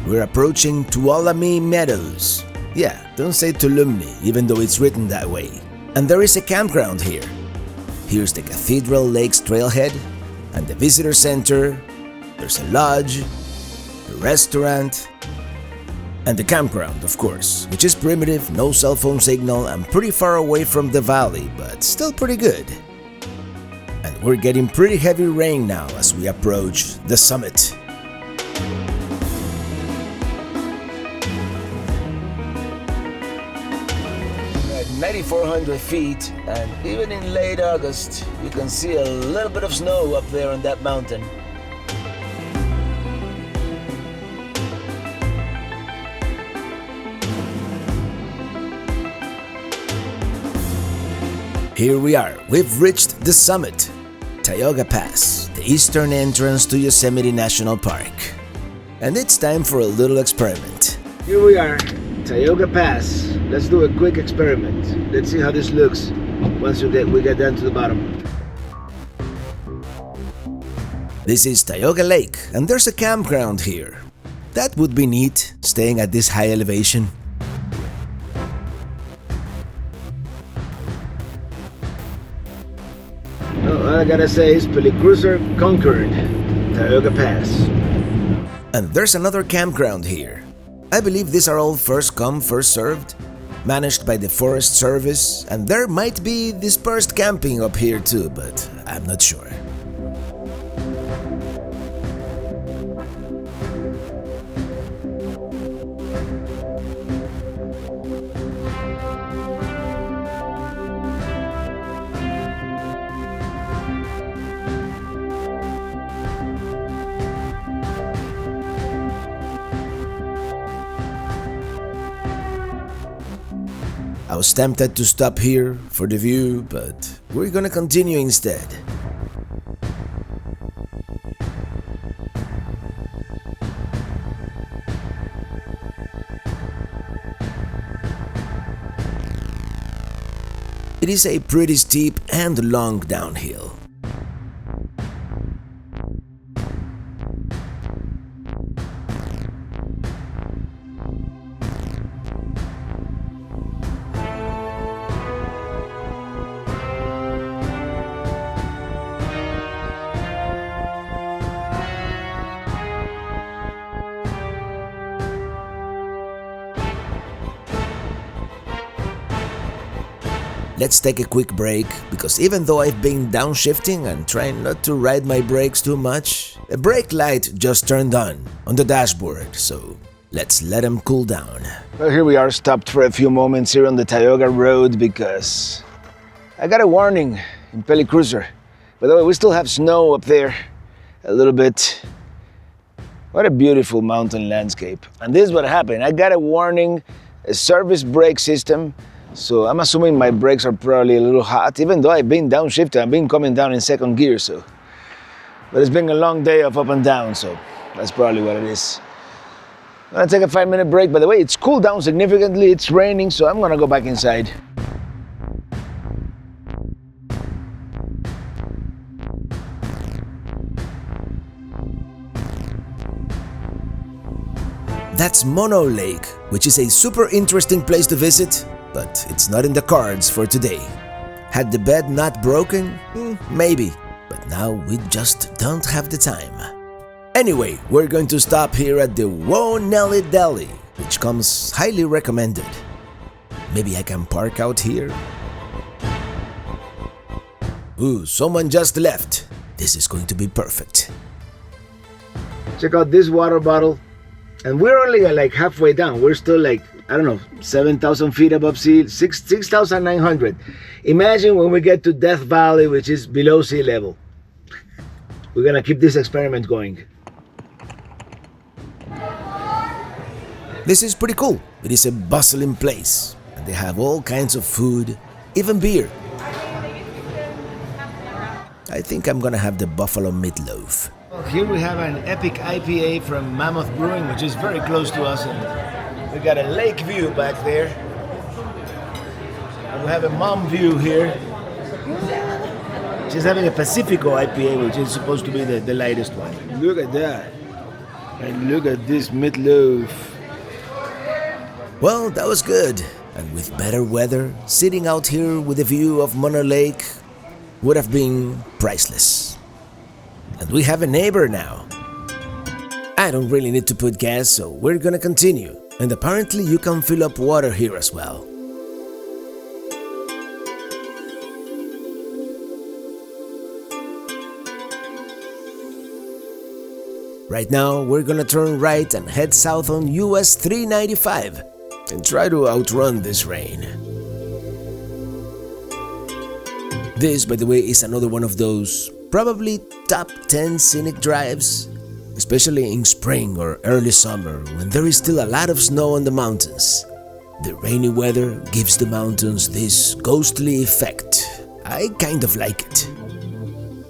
We're approaching Tuolumne Meadows. Yeah, don't say Tulumne, even though it's written that way. And there is a campground here. Here's the Cathedral Lakes trailhead and the visitor center. There's a lodge, a restaurant, and the campground, of course, which is primitive, no cell phone signal, and pretty far away from the valley, but still pretty good. And we're getting pretty heavy rain now as we approach the summit. At 9,400 feet, and even in late August, you can see a little bit of snow up there on that mountain. Here we are, we've reached the summit, Tioga Pass, the eastern entrance to Yosemite National Park. And it's time for a little experiment. Here we are, Tioga Pass. Let's do a quick experiment. Let's see how this looks once we get down to the bottom. This is Tioga Lake, and there's a campground here. That would be neat, staying at this high elevation. Well, all I gotta say is Pelicruiser conquered Tioga Pass. And there's another campground here. I believe these are all first come, first served, managed by the Forest Service, and there might be dispersed camping up here too, but I'm not sure. I was tempted to stop here for the view, but we're gonna continue instead. It is a pretty steep and long downhill. Let's take a quick break, because even though I've been downshifting and trying not to ride my brakes too much, a brake light just turned on the dashboard, so let's let them cool down. Well, here we are, stopped for a few moments here on the Tioga Road because I got a warning in Peli Cruiser. By the way, we still have snow up there a little bit. What a beautiful mountain landscape. And this is what happened. I got a warning, a service brake system. So I'm assuming my brakes are probably a little hot, even though I've been downshifted, I've been coming down in second gear, so. But it's been a long day of up and down, so that's probably what it is. I'm gonna take a 5-minute break. By the way, it's cooled down significantly, it's raining, so I'm gonna go back inside. That's Mono Lake, which is a super interesting place to visit, but it's not in the cards for today. Had the bed not broken? Maybe, but now we just don't have the time. Anyway, we're going to stop here at the Whoa Nelly Deli, which comes highly recommended. Maybe I can park out here? Ooh, someone just left. This is going to be perfect. Check out this water bottle. And we're only like halfway down. We're still like, I don't know, 7,000 feet above sea, 6,900. Imagine when we get to Death Valley, which is below sea level. We're gonna keep this experiment going. This is pretty cool. It is a bustling place, and they have all kinds of food, even beer. I think I'm gonna have the buffalo meatloaf. Well, here we have an epic IPA from Mammoth Brewing, which is very close to us, and we got a lake view back there. And we have a mom view here. She's having a Pacifico IPA, which is supposed to be the lightest one. Look at that. And look at this meatloaf. Well, that was good. And with better weather, sitting out here with a view of Mono Lake would have been priceless. And we have a neighbor now. I don't really need to put gas, so we're gonna continue. And apparently you can fill up water here as well. Right now, we're gonna turn right and head south on US 395 and try to outrun this rain. This, by the way, is another one of those probably top 10 scenic drives, especially in spring or early summer when there is still a lot of snow on the mountains. The rainy weather gives the mountains this ghostly effect. I kind of like it.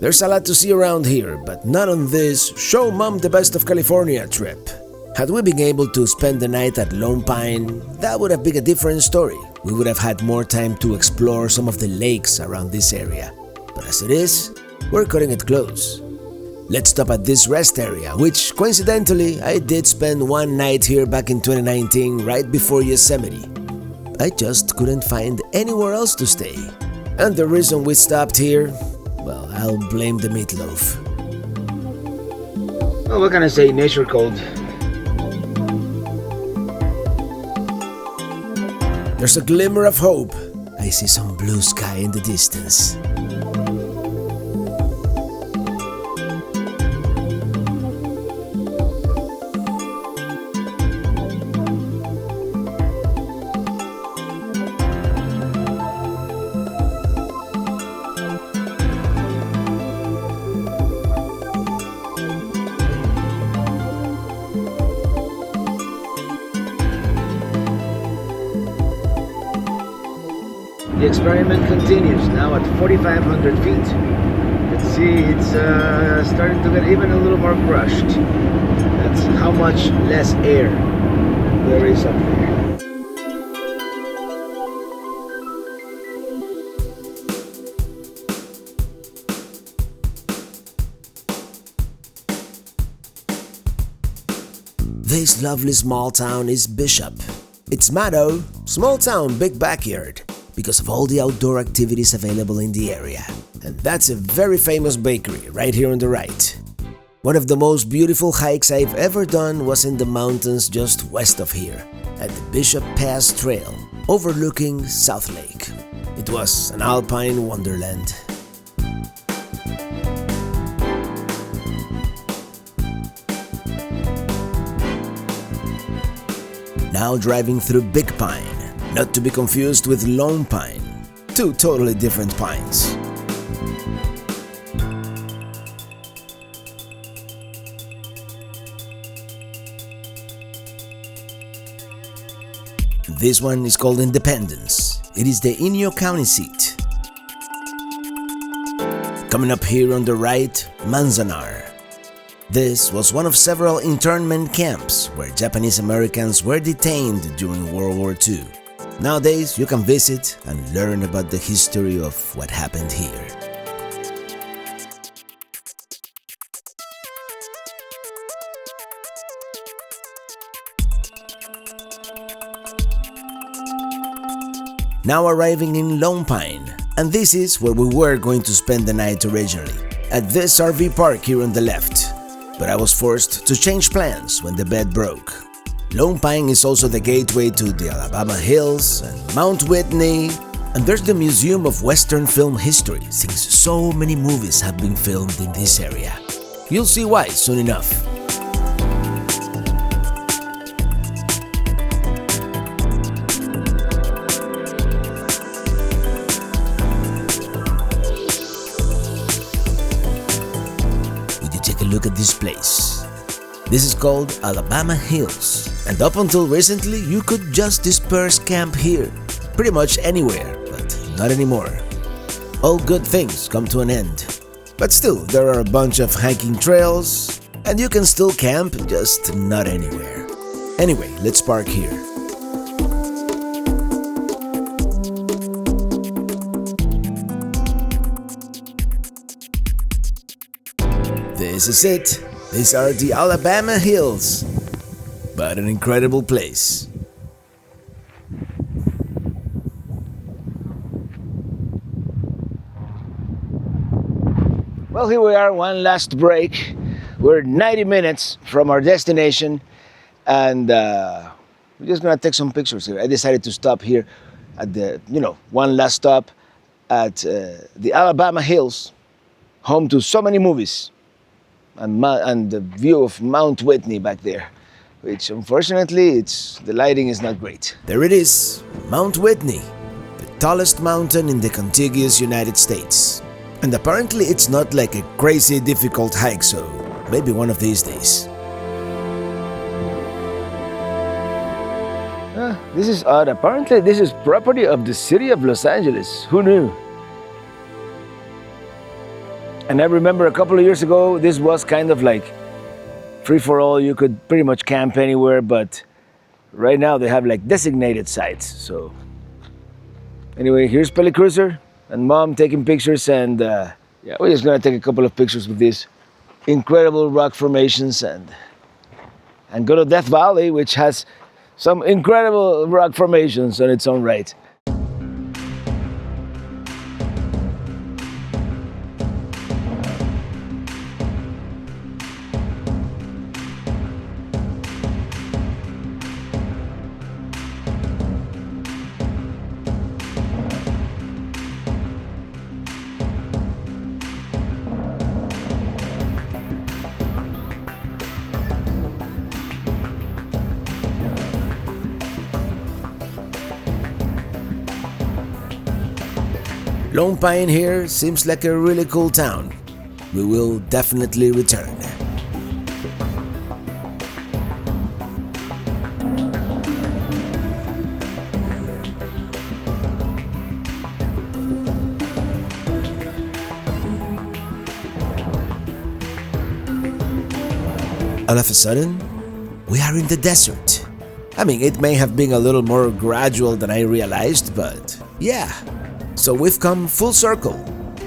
There's a lot to see around here, but not on this Show Mom the Best of California trip. Had we been able to spend the night at Lone Pine, that would have been a different story. We would have had more time to explore some of the lakes around this area. But as it is, we're cutting it close. Let's stop at this rest area, which coincidentally I did spend one night here back in 2019 right before Yosemite. I just couldn't find anywhere else to stay. And the reason we stopped here, well, I'll blame the meatloaf. Well, what can I say? Nature code. There's a glimmer of hope. I see some blue sky in the distance. The experiment continues now at 4,500 feet. Let's see, it's starting to get even a little more crushed. That's how much less air there is up there. This lovely small town is Bishop. Its motto, small town, big backyard, because of all the outdoor activities available in the area. And that's a very famous bakery right here on the right. One of the most beautiful hikes I've ever done was in the mountains just west of here, at the Bishop Pass Trail, overlooking South Lake. It was an alpine wonderland. Now driving through Big Pine, not to be confused with Lone Pine, two totally different pines. This one is called Independence. It is the Inyo County seat. Coming up here on the right, Manzanar. This was one of several internment camps where Japanese Americans were detained during World War II. Nowadays, you can visit and learn about the history of what happened here. Now arriving in Lone Pine, and this is where we were going to spend the night originally, at this RV park here on the left. But I was forced to change plans when the bed broke. Lone Pine is also the gateway to the Alabama Hills and Mount Whitney, and there's the Museum of Western Film History, since so many movies have been filmed in this area. You'll see why soon enough. Would you take a look at this place? This is called Alabama Hills, and up until recently you could just disperse camp here, pretty much anywhere, but not anymore. All good things come to an end. But still, there are a bunch of hiking trails, and you can still camp, just not anywhere. Anyway, let's park here. This is it. These are the Alabama Hills. But an incredible place. Well, here we are, one last break. We're 90 minutes from our destination, and we're just gonna take some pictures here. I decided to stop here at the, one last stop at the Alabama Hills, home to so many movies, and the view of Mount Whitney back there, which unfortunately, the lighting is not great. There it is, Mount Whitney, the tallest mountain in the contiguous United States. And apparently it's not like a crazy difficult hike, so maybe one of these days. This is odd. Apparently this is property of the city of Los Angeles. Who knew? And I remember a couple of years ago, this was kind of like free for all. You could pretty much camp anywhere, but right now they have like designated sites. So anyway, here's Peli Cruiser and Mom taking pictures, and yeah, we're just gonna take a couple of pictures with these incredible rock formations and go to Death Valley, which has some incredible rock formations on its own right. Lone Pine here seems like a really cool town. We will definitely return. All of a sudden, we are in the desert. I mean, it may have been a little more gradual than I realized, but yeah. So we've come full circle.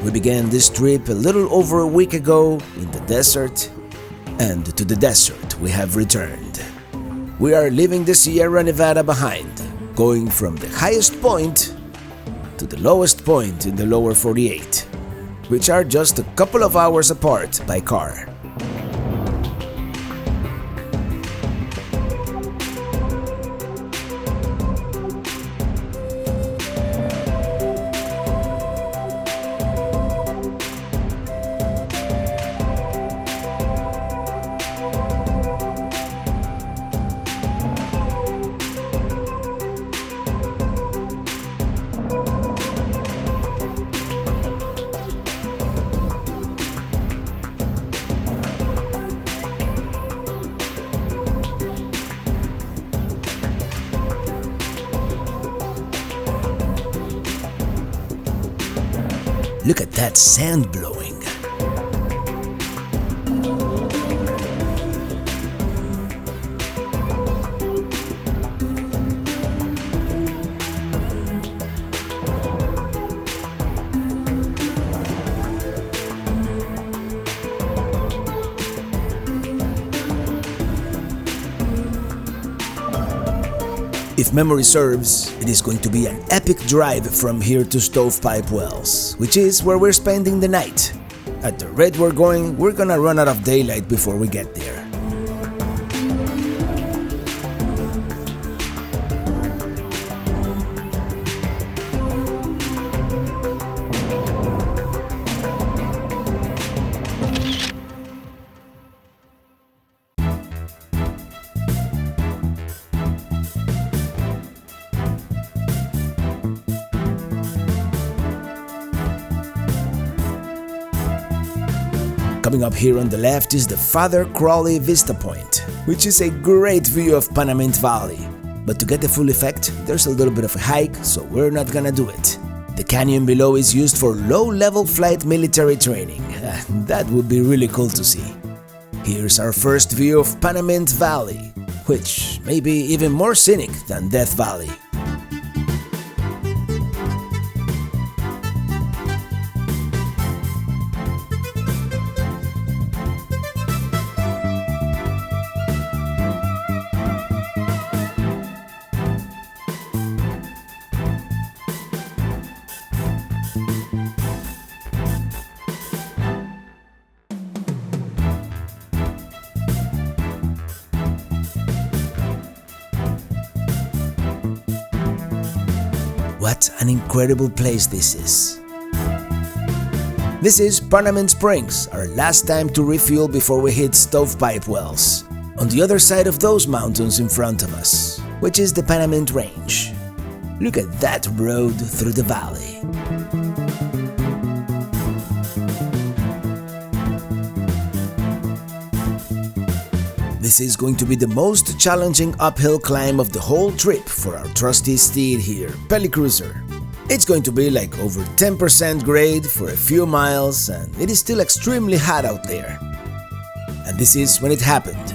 We began this trip a little over a week ago in the desert, and to the desert we have returned. We are leaving the Sierra Nevada behind, going from the highest point to the lowest point in the lower 48, which are just a couple of hours apart by car. Look at that sand blowing. If memory serves, it is going to be an epic drive from here to Stovepipe Wells, which is where we're spending the night. At the rate we're going, we're gonna run out of daylight before we get there. Coming up here on the left is the Father Crawley Vista Point, which is a great view of Panamint Valley. But to get the full effect, there's a little bit of a hike, so we're not gonna do it. The canyon below is used for low-level flight military training. That would be really cool to see. Here's our first view of Panamint Valley, which may be even more scenic than Death Valley. What an incredible place this is. This is Panamint Springs, our last time to refuel before we hit Stovepipe Wells, on the other side of those mountains in front of us, which is the Panamint Range. Look at that road through the valley. This is going to be the most challenging uphill climb of the whole trip for our trusty steed here, Pelicruiser. It's going to be like over 10% grade for a few miles, and it is still extremely hot out there. And this is when it happened.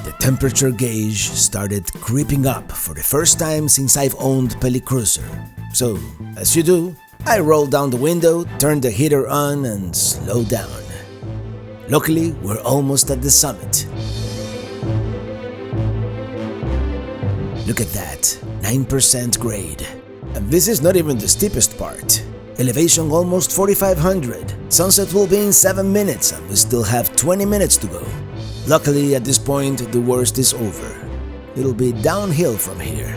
The temperature gauge started creeping up for the first time since I've owned Pelicruiser. So, as you do, I rolled down the window, turned the heater on, and slowed down. Luckily, we're almost at the summit. Look at that, 9% grade. And this is not even the steepest part. Elevation almost 4,500. Sunset will be in 7 minutes and we still have 20 minutes to go. Luckily, at this point, the worst is over. It'll be downhill from here.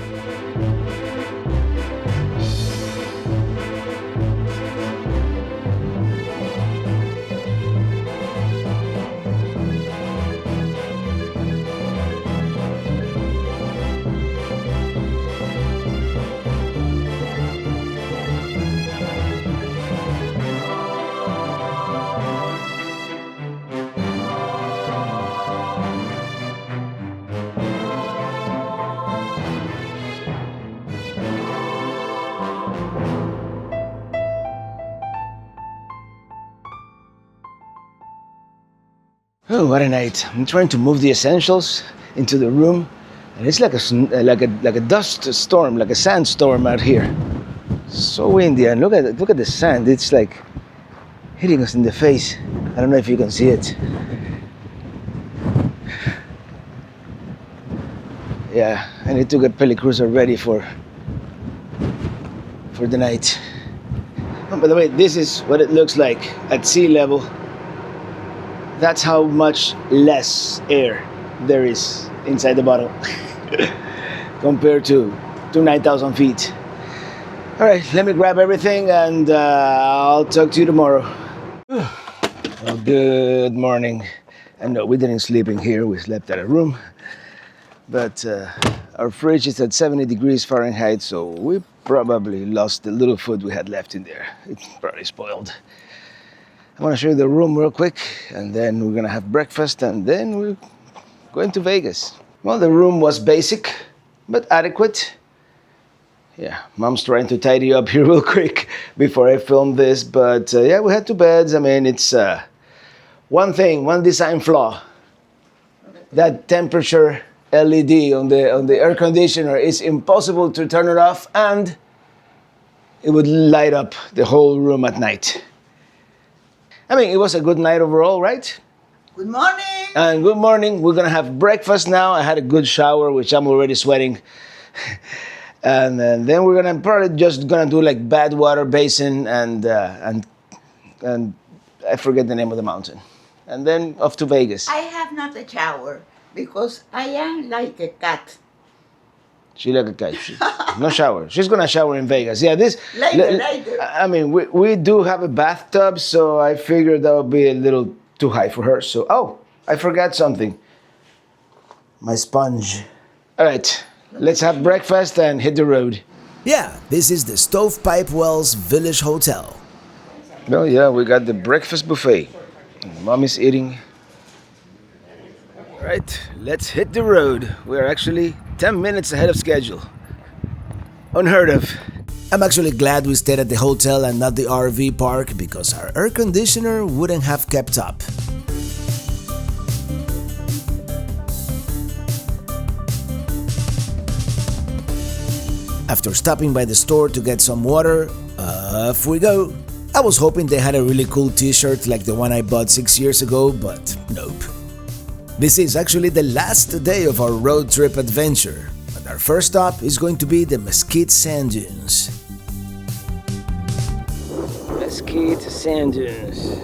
Oh, what a night. I'm trying to move the essentials into the room, and it's like like a dust storm, like a sandstorm out here. So windy, and look at the sand. It's like hitting us in the face. I don't know if you can see it. Yeah, I need to get Pelicruiser ready for the night. Oh, by the way, this is what it looks like at sea level. That's how much less air there is inside the bottle compared to 9,000 feet. All right, let me grab everything and I'll talk to you tomorrow. Well, good morning. And no, we didn't sleep in here, we slept at a room. But our fridge is at 70 degrees Fahrenheit, so we probably lost the little food we had left in there. It's probably spoiled. I want to show you the room real quick, and then we're gonna have breakfast, and then we're going to Vegas. Well, the room was basic, but adequate. Yeah, Mom's trying to tidy up here real quick before I film this, but yeah, we had two beds. I mean, it's one design flaw. That temperature LED on the air conditioner is impossible to turn it off, and it would light up the whole room at night. I mean, it was a good night overall, right? Good morning. And good morning. We're gonna have breakfast now. I had a good shower, which I'm already sweating. And then we're gonna probably just gonna do like Badwater Basin and I forget the name of the mountain. And then off to Vegas. I have not a shower because I am like a cat. She like a cat. No shower. She's gonna shower in Vegas. Yeah, this Later. I mean, we do have a bathtub, so I figured that would be a little too high for her. So, oh, I forgot something. My sponge. All right, let's have breakfast and hit the road. Yeah, this is the Stovepipe Wells Village Hotel. Well, yeah, we got the breakfast buffet. Mom is eating. All right, let's hit the road. We're actually 10 minutes ahead of schedule. Unheard of. I'm actually glad we stayed at the hotel and not the RV park because our air conditioner wouldn't have kept up. After stopping by the store to get some water, off we go. I was hoping they had a really cool t-shirt like the one I bought 6 years ago, but nope. This is actually the last day of our road trip adventure, and our first stop is going to be the Mesquite Sand Dunes. Mesquite Sand Dunes.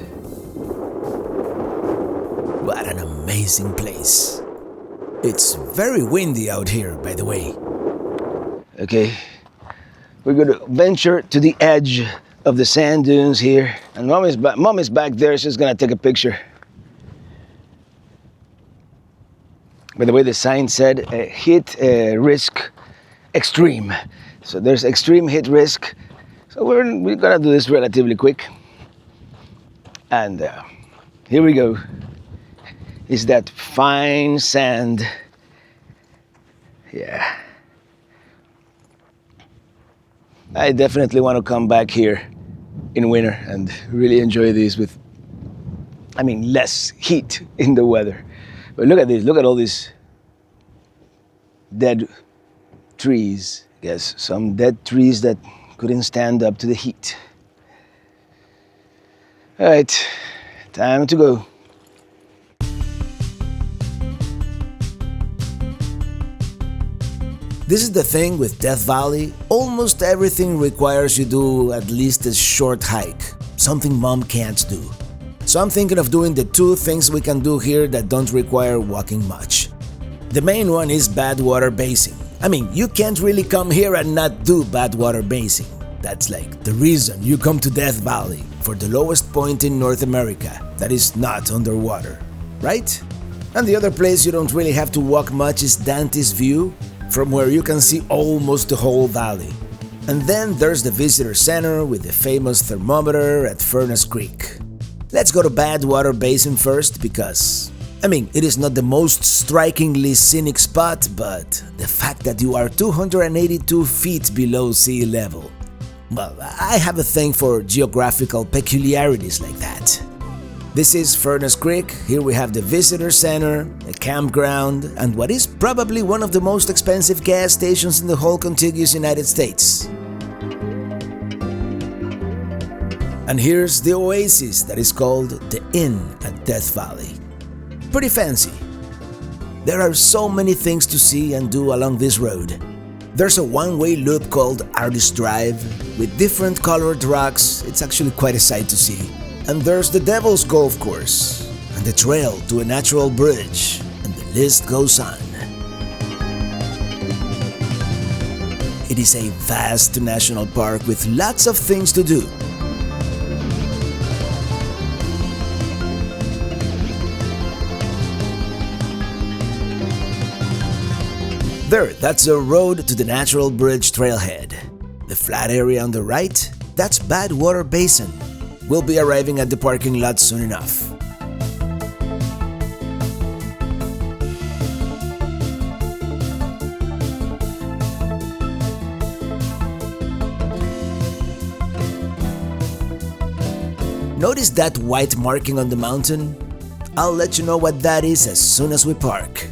What an amazing place. It's very windy out here, by the way. Okay, we're going to venture to the edge of the sand dunes here, and Mom is back there. She's gonna take a picture. By the way, the sign said hit risk extreme. So there's extreme hit risk. So we're gonna do this relatively quick. And here we go. It's that fine sand. Yeah. I definitely want to come back here in winter and really enjoy this with, I mean, less heat in the weather. But look at this, look at all these dead trees. Yes, some dead trees that couldn't stand up to the heat. All right, time to go. This is the thing with Death Valley, almost everything requires you do at least a short hike, something Mom can't do. So I'm thinking of doing the two things we can do here that don't require walking much. The main one is Badwater Basin. I mean, you can't really come here and not do Badwater Basin. That's like the reason you come to Death Valley, for the lowest point in North America that is not underwater, right? And the other place you don't really have to walk much is Dante's View, from where you can see almost the whole valley. And then there's the visitor center with the famous thermometer at Furnace Creek. Let's go to Badwater Basin first because, I mean, it is not the most strikingly scenic spot, but the fact that you are 282 feet below sea level. Well, I have a thing for geographical peculiarities like that. This is Furnace Creek. Here we have the visitor center, a campground, and what is probably one of the most expensive gas stations in the whole contiguous United States. And here's the oasis that is called the Inn at Death Valley. Pretty fancy. There are so many things to see and do along this road. There's a one-way loop called Artist Drive with different colored rocks. It's actually quite a sight to see. And there's the Devil's Golf Course and the trail to a natural bridge, and the list goes on. It is a vast national park with lots of things to do. There, that's the road to the natural bridge trailhead. The flat area on the right, that's Badwater Basin. We'll be arriving at the parking lot soon enough. Notice that white marking on the mountain? I'll let you know what that is as soon as we park.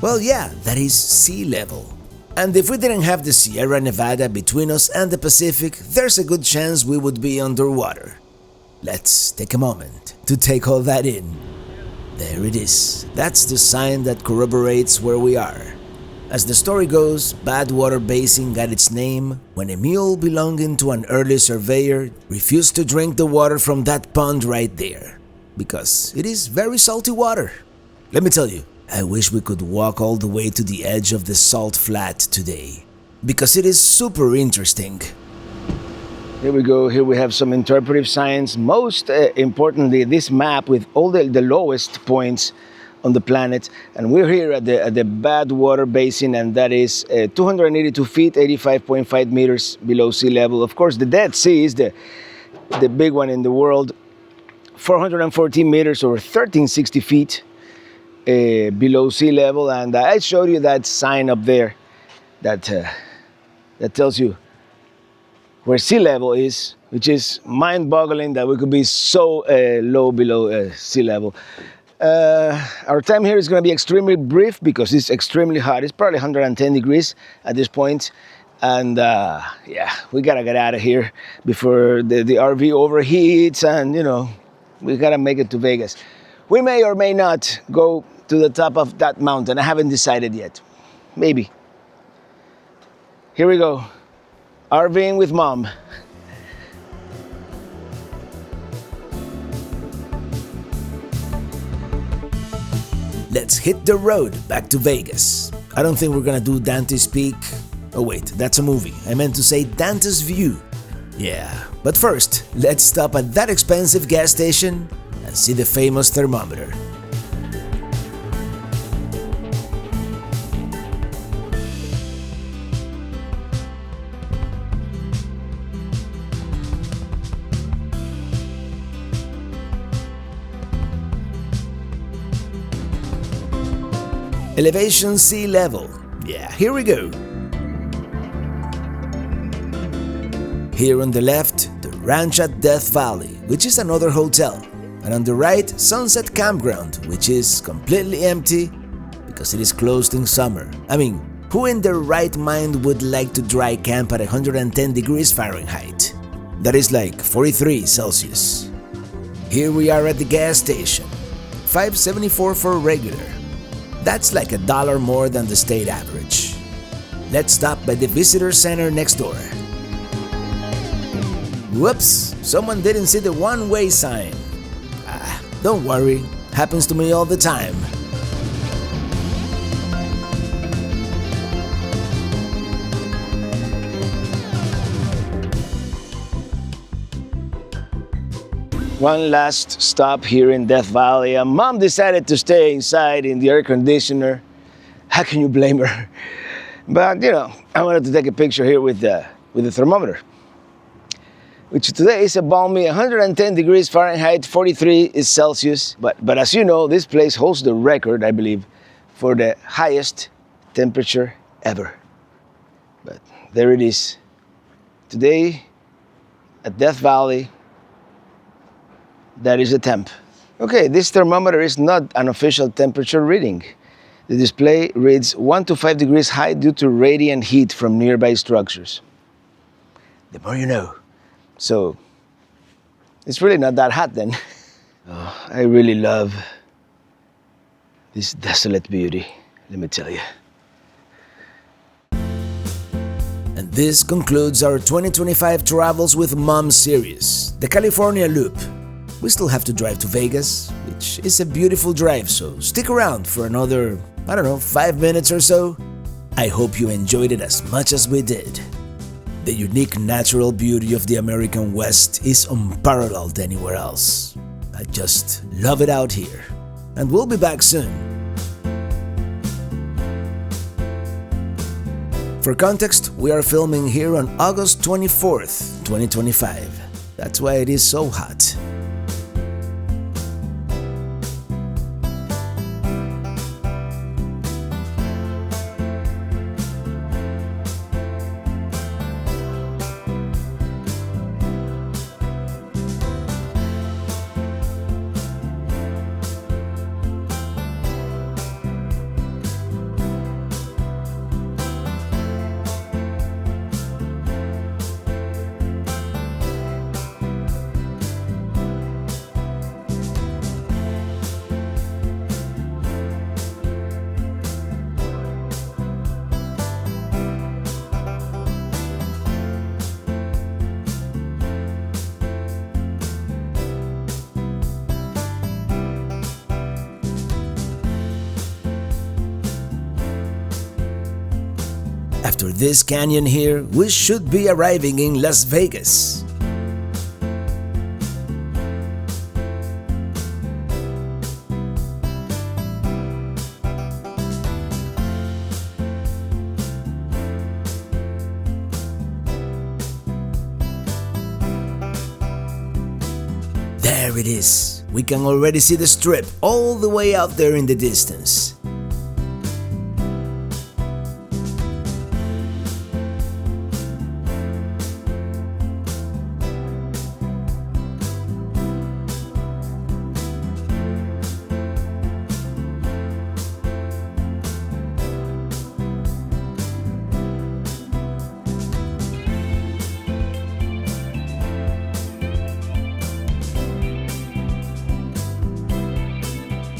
Well, yeah, that is sea level. And if we didn't have the Sierra Nevada between us and the Pacific, there's a good chance we would be underwater. Let's take a moment to take all that in. There it is. That's the sign that corroborates where we are. As the story goes, Badwater Basin got its name when a mule belonging to an early surveyor refused to drink the water from that pond right there, because it is very salty water. Let me tell you, I wish we could walk all the way to the edge of the salt flat today, because it is super interesting. Here we go. Here we have some interpretive signs. Most importantly, this map with all the lowest points on the planet. And we're here at the Badwater Basin, and that is 282 feet, 85.5 meters below sea level. Of course, the Dead Sea is the big one in the world. 414 meters or 1360 feet. Below sea level, and I showed you that sign up there that tells you where sea level is, which is mind-boggling that we could be so low below sea level. Our time here is going to be extremely brief because it's extremely hot. It's probably 110 degrees at this point, and yeah, we gotta get out of here before the RV overheats, and you know, we gotta make it to Vegas. We may or may not go to the top of that mountain. I haven't decided yet. Maybe. Here we go. RVing with Mom. Let's hit the road back to Vegas. I don't think we're gonna do Dante's Peak. Oh wait, that's a movie. I meant to say Dante's View. Yeah, but first, let's stop at that expensive gas station and see the famous thermometer. Elevation sea level. Yeah, here we go. Here on the left, the Ranch at Death Valley, which is another hotel. And on the right, Sunset Campground, which is completely empty because it is closed in summer. I mean, who in their right mind would like to dry camp at 110 degrees Fahrenheit? That is like 43 Celsius. Here we are at the gas station. $5.74 for regular. That's like $1 more than the state average. Let's stop by the visitor center next door. Whoops, someone didn't see the one-way sign. Don't worry, happens to me all the time. One last stop here in Death Valley. Mom decided to stay inside in the air conditioner. How can you blame her? But you know, I wanted to take a picture here with the thermometer, which today is a balmy 110 degrees Fahrenheit, 43 is Celsius. But as you know, this place holds the record, I believe, for the highest temperature ever. But there it is. Today, at Death Valley, that is the temp. Okay, this thermometer is not an official temperature reading. The display reads 1 to 5 degrees high due to radiant heat from nearby structures. The more you know. So, it's really not that hot then. Oh, I really love this desolate beauty, let me tell you. And this concludes our 2025 Travels with Mom series, the California Loop. We still have to drive to Vegas, which is a beautiful drive, so stick around for another, 5 minutes or so. I hope you enjoyed it as much as we did. The unique natural beauty of the American West is unparalleled anywhere else. I just love it out here. And we'll be back soon. For context, we are filming here on August 24th, 2025. That's why it is so hot. After this canyon here, we should be arriving in Las Vegas. There it is. We can already see the strip all the way out there in the distance.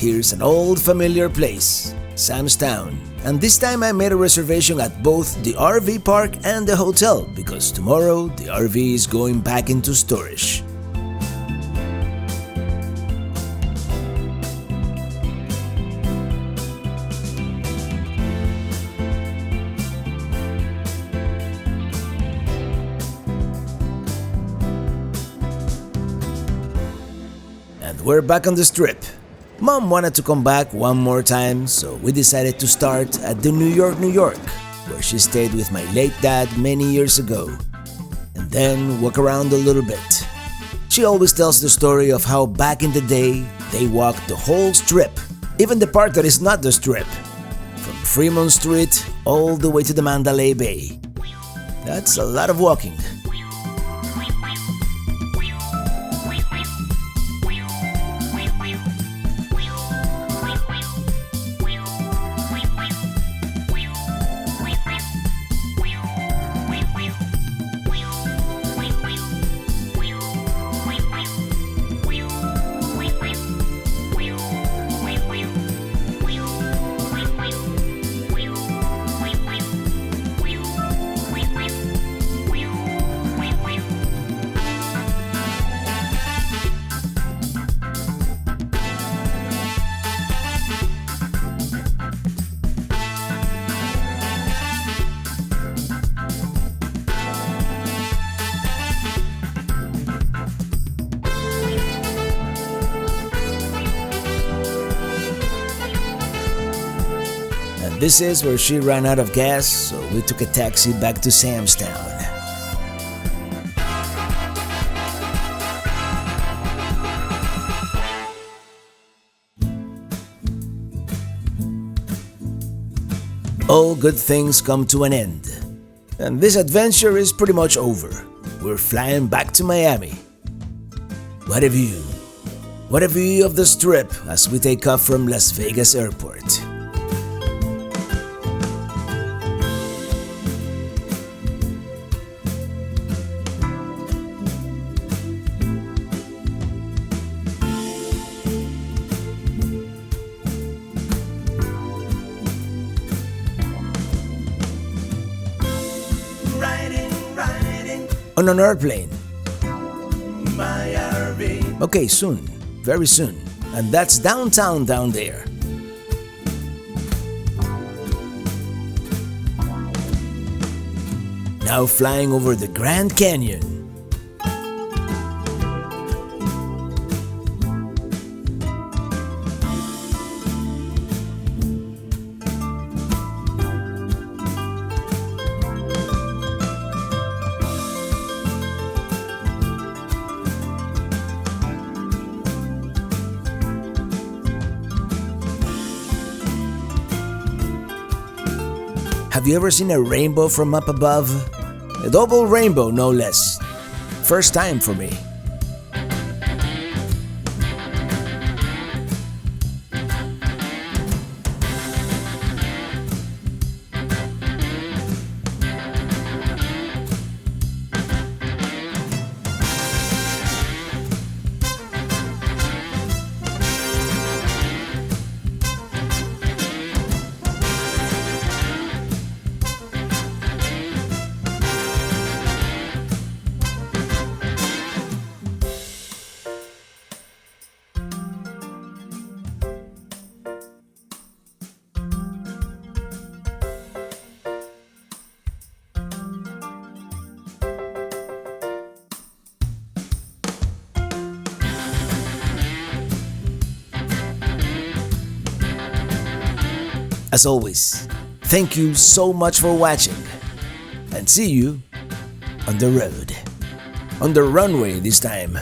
Here's an old familiar place, Sam's Town. And this time I made a reservation at both the RV park and the hotel because tomorrow the RV is going back into storage. And we're back on the strip. Mom wanted to come back one more time, so we decided to start at the New York, where she stayed with my late dad many years ago, and then walk around a little bit. She always tells the story of how back in the day, they walked the whole strip, even the part that is not the strip, from Fremont Street all the way to the Mandalay Bay. That's a lot of walking. This is where she ran out of gas, so we took a taxi back to Sam's Town. All good things come to an end, and this adventure is pretty much over. we're flying back to Miami. What a view! What a view of the Strip as we take off from Las Vegas Airport. On an airplane. Okay, soon, very soon. And that's downtown down there. Now flying over the Grand Canyon. Have you ever seen a rainbow from up above? A double rainbow, no less. First time for me. As always, thank you so much for watching, and see you on the road. On the runway this time.